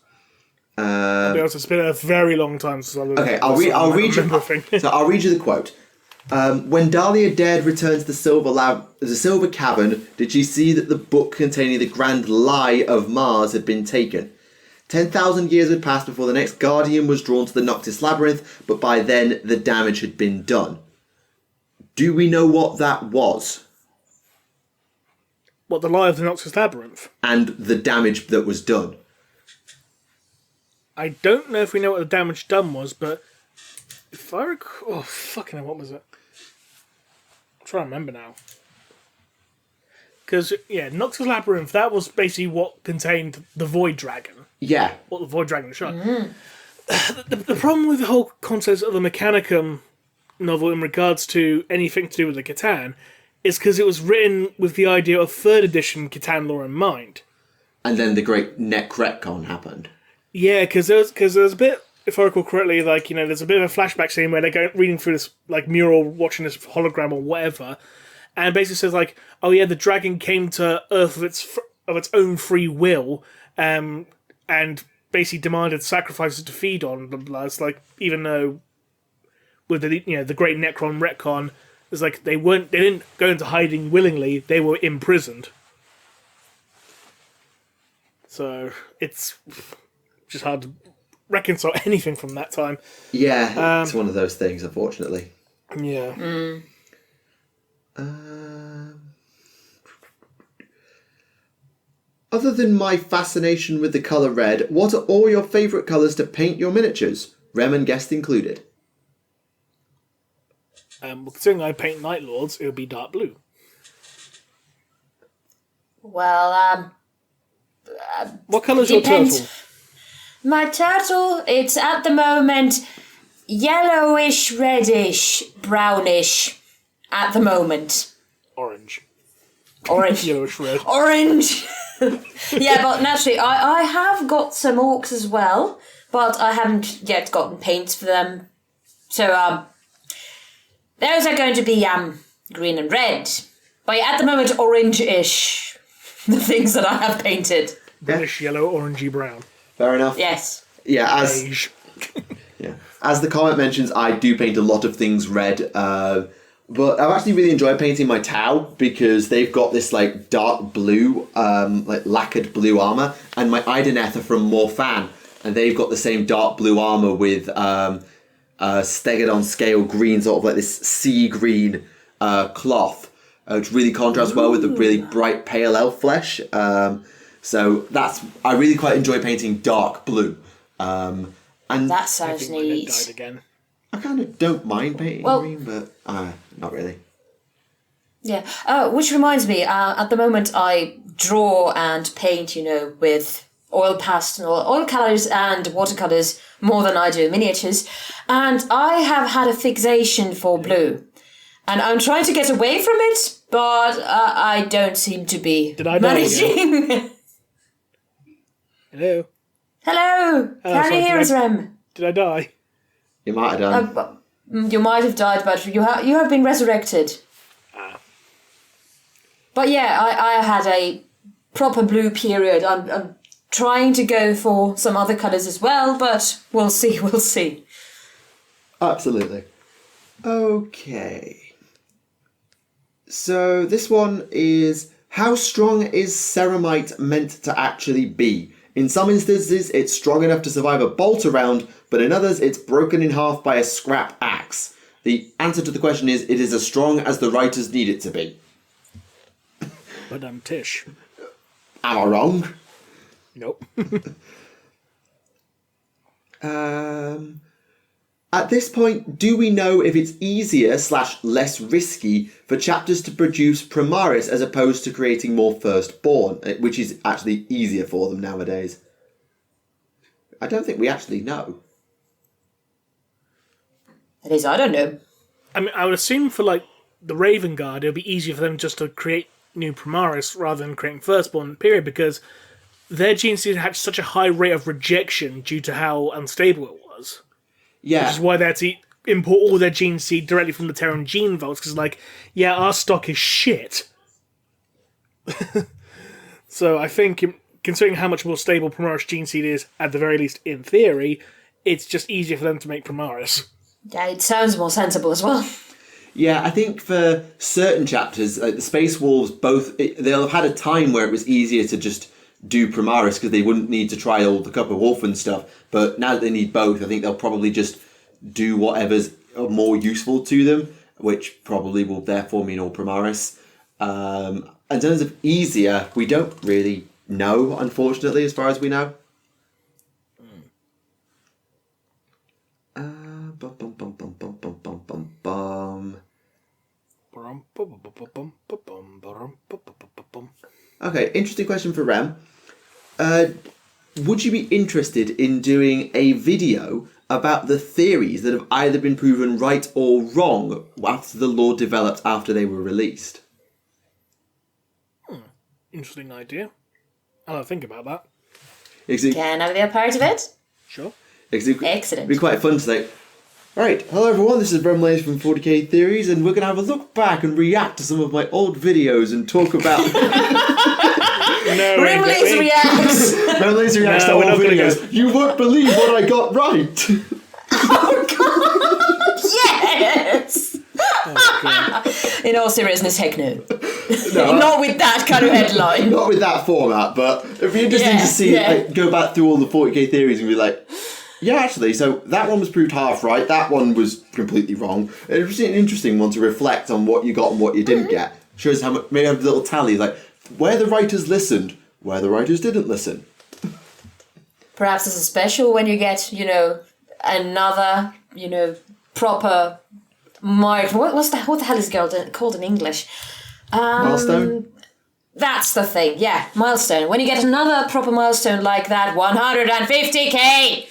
It's been a very long time since I looked Okay, at I'll read you. So I'll read you the quote. When Dahlia dared return to the Silver Cavern, did she see that the book containing the grand lie of Mars had been taken? 10,000 years had passed before the next Guardian was drawn to the Noctis Labyrinth, but by then the damage had been done. Do we know what that was? What, the lie of the Noctis Labyrinth? And the damage that was done? I don't know if we know what the damage done was, but if I recall... Oh, fucking hell, what was it? trying to remember now. Because, Noxus Labyrinth, that was basically what contained the Void Dragon. Yeah. What the Void Dragon shot. The problem with the whole concept of the Mechanicum novel in regards to anything to do with the Catan is because it was written with the idea of 3rd edition Catan lore in mind. And then the great Necretcon happened. Yeah, because there was a bit, if I recall correctly, there's a bit of a flashback scene where they're reading through this mural, watching this hologram or whatever, and it basically says the dragon came to Earth of its own free will, and basically demanded sacrifices to feed on. Blah, blah. It's even though with the great Necron retcon, it's they didn't go into hiding willingly; they were imprisoned. So it's just hard to reconcile anything from that time. Yeah, it's one of those things, unfortunately. Yeah. Other than my fascination with the colour red, what are all your favourite colours to paint your miniatures? Rem and Guest included. Considering I paint Night Lords, it would be dark blue. Well, What colour's your depends. turtle? My turtle, it's at the moment yellowish, reddish, brownish. At the moment. Orange. Orange. Yellowish red. Orange. Yeah, but naturally, I have got some orcs as well, but I haven't yet gotten paints for them. So, those are going to be, green and red. But yeah, at the moment, orange-ish. The things that I have painted. Reddish, yellow, orangey, brown. Fair enough. Yes. Yeah, Beige. as the comment mentions, I do paint a lot of things red. But I've actually really enjoyed painting my Tau because they've got this dark blue, lacquered blue armor, and my Ideneth are from Morphan, and they've got the same dark blue armor with Stegodon scale green, sort of this sea green cloth, which really contrasts well with the really bright pale elf flesh. So I really quite enjoy painting dark blue. And That sounds neat. Died again. I kind of don't mind painting green, but not really. Yeah. Which reminds me, at the moment I draw and paint, with oil pastel, oil colours and watercolours more than I do miniatures. And I have had a fixation for blue. And I'm trying to get away from it, but I don't seem to be managing. Hello? Hello! Can you hear us, Rem? Did I die? You might have done. You might have died, but you have been resurrected. But yeah, I had a proper blue period. I'm trying to go for some other colours as well, but we'll see. Absolutely. Okay. So this one is, how strong is Ceramite meant to actually be? In some instances, it's strong enough to survive a bolt around, but in others, it's broken in half by a scrap axe. The answer to the question is, it is as strong as the writers need it to be. But I'm Tish. Am I wrong? Nope. At this point, do we know if it's easier / less risky for chapters to produce Primaris as opposed to creating more Firstborn, which is actually easier for them nowadays? I don't think we actually know. At least I don't know. I mean, I would assume for the Raven Guard, it would be easier for them just to create new Primaris rather than creating Firstborn, period, because their gene seed had such a high rate of rejection due to how unstable it was. Yeah. Which is why they had to import all their gene seed directly from the Terran gene vaults, because our stock is shit. So I think, considering how much more stable Primaris gene seed is, at the very least in theory, it's just easier for them to make Primaris. Yeah, it sounds more sensible as well. Yeah, I think for certain chapters, the Space Wolves, they'll have had a time where it was easier to just do Primaris because they wouldn't need to try all the Cup of Wolf and stuff. But now that they need both, I think they'll probably just do whatever's more useful to them, which probably will therefore mean all Primaris. In terms of easier, we don't really know, unfortunately, as far as we know. Okay, interesting question for Rem. Would you be interested in doing a video about the theories that have either been proven right or wrong after the lore developed after they were released? Interesting idea. I'll think about that. Can I be a part of it? Sure. Excellent. It'd be quite fun to say, right, hello everyone, this is Remleiz from 40k Theories, and we're going to have a look back and react to some of my old videos and talk about... Remleiz reacts! Remleiz reacts to old videos. You won't believe what I got right! Oh, God! Yes! Oh, God. In all seriousness, heck no. Not with that kind of headline. Not with that format, but it'd be interesting to see, like, go back through all the 40k theories and be like, yeah, actually, so that one was proved half right, that one was completely wrong. It was an interesting one to reflect on what you got and what you didn't get. Shows how much, maybe have a little tally, like, where the writers listened, where the writers didn't listen. Perhaps it's a special when you get, another, proper mark. What the hell is it called in English? Milestone? That's the thing, yeah, milestone. When you get another proper milestone like that, 150k!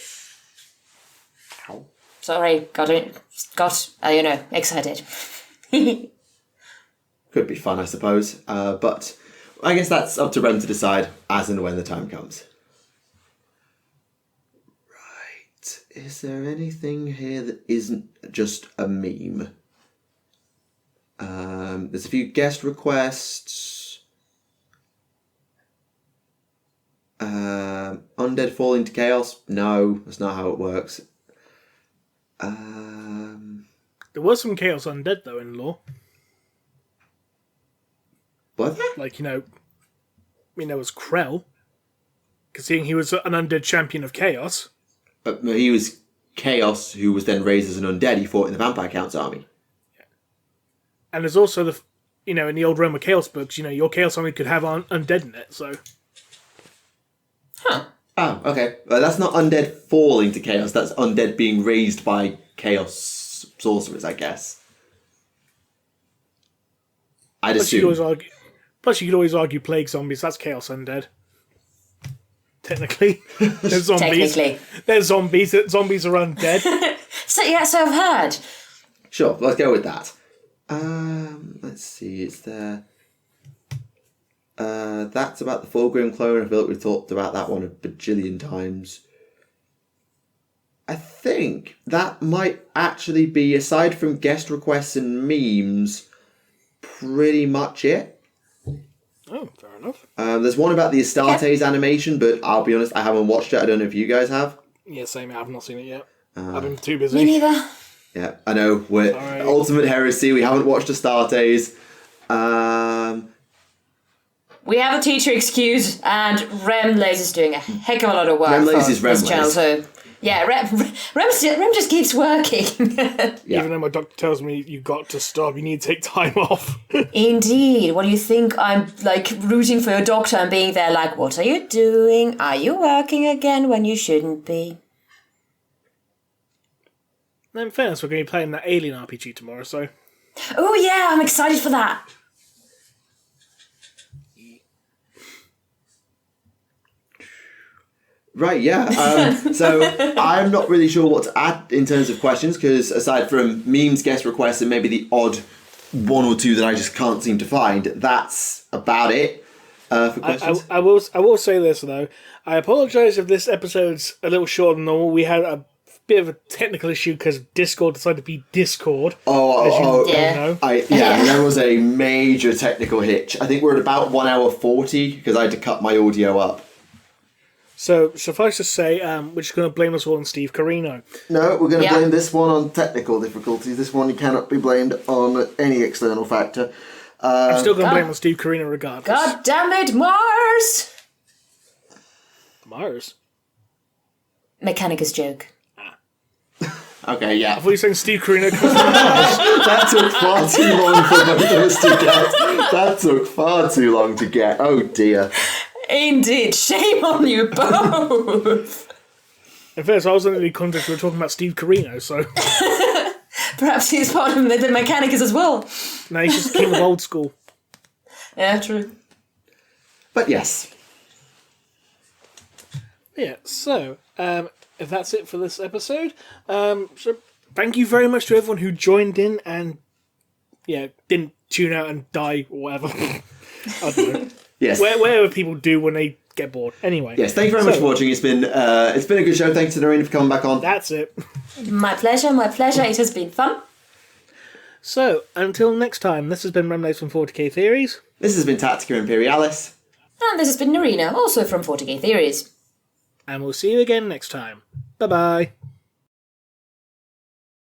Ow. Sorry, got excited. Could be fun, I suppose, but I guess that's up to Rem to decide as and when the time comes. Right, is there anything here that isn't just a meme? There's a few guest requests. Undead falling to chaos? No, that's not how it works. There was some chaos undead, though, in lore. What? Like, there was Krell. Seeing he was an undead champion of chaos. He was chaos who was then raised as an undead. He fought in the Vampire Count's army. And there's also in the old Realm of Chaos books, your Chaos Army could have undead in it, so... Huh. Oh, okay. Well, that's not undead falling to chaos, that's undead being raised by chaos sorcerers, I guess. I'd assume. Plus, you could always argue plague zombies, that's chaos undead. Technically. They're zombies. Technically. They're zombies. Zombies are undead. So I've heard. Sure, let's go with that. Let's see, is there... that's about the Fulgrim clone. I feel like we've talked about that one a bajillion times. I think that might actually be, aside from guest requests and memes, pretty much it. Oh, fair enough. There's one about the Astartes animation, but I'll be honest, I haven't watched it. I don't know if you guys have. Yeah, same. I've not seen it yet. I've been too busy. Me neither. Yeah, I know. We're Sorry. Ultimate Heresy. We haven't watched Astartes. We have a teacher excuse, and Remleiz is doing a heck of a lot of work Remleiz for is this Remleiz. channel. So, yeah, Rem just keeps working. Yeah. Even though my doctor tells me you got to stop, you need to take time off. Indeed. What do you think? I'm rooting for your doctor and being there like, what are you doing? Are you working again when you shouldn't be? In fairness, we're going to be playing that Alien RPG tomorrow, so... Oh yeah, I'm excited for that. Right, yeah. So I'm not really sure what to add in terms of questions, because aside from memes, guest requests, and maybe the odd one or two that I just can't seem to find, that's about it for questions. I will say this, though. I apologise if this episode's a little shorter than normal. We had a bit of a technical issue because Discord decided to be Discord. There was a major technical hitch. I think we're at about 1 hour 40 because I had to cut my audio up. So, suffice to say, we're just going to blame us all on Steve Carino. No, we're going to blame this one on technical difficulties. This one cannot be blamed on any external factor. I'm still going to blame on Steve Carino regardless. God damn it, Mars! Mars? Mechanicus joke. Okay, yeah. I thought you were saying Steve Carino comes from Mars. That took far too long for both of us to get. That took far too long to get. Oh dear. Indeed, shame on you both. In fairness, I was under the context we were talking about Steve Carino, so... Perhaps he's part of the Mechanicus as well. No, he's just king of old school. Yeah, true. But yes. Yeah, so, if that's it for this episode, so thank you very much to everyone who joined in and, didn't tune out and die or whatever. I don't know. Yes. Whatever people do when they get bored. Anyway. Yes, thank you very much for watching. It's been a good show. Thanks to Naerina for coming back on. That's it. My pleasure, my pleasure. It has been fun. So, until next time, this has been Remleiz from 40k Theories. This has been Tactica Imperialis. And this has been Naerina, also from 40k Theories. And we'll see you again next time. Bye-bye.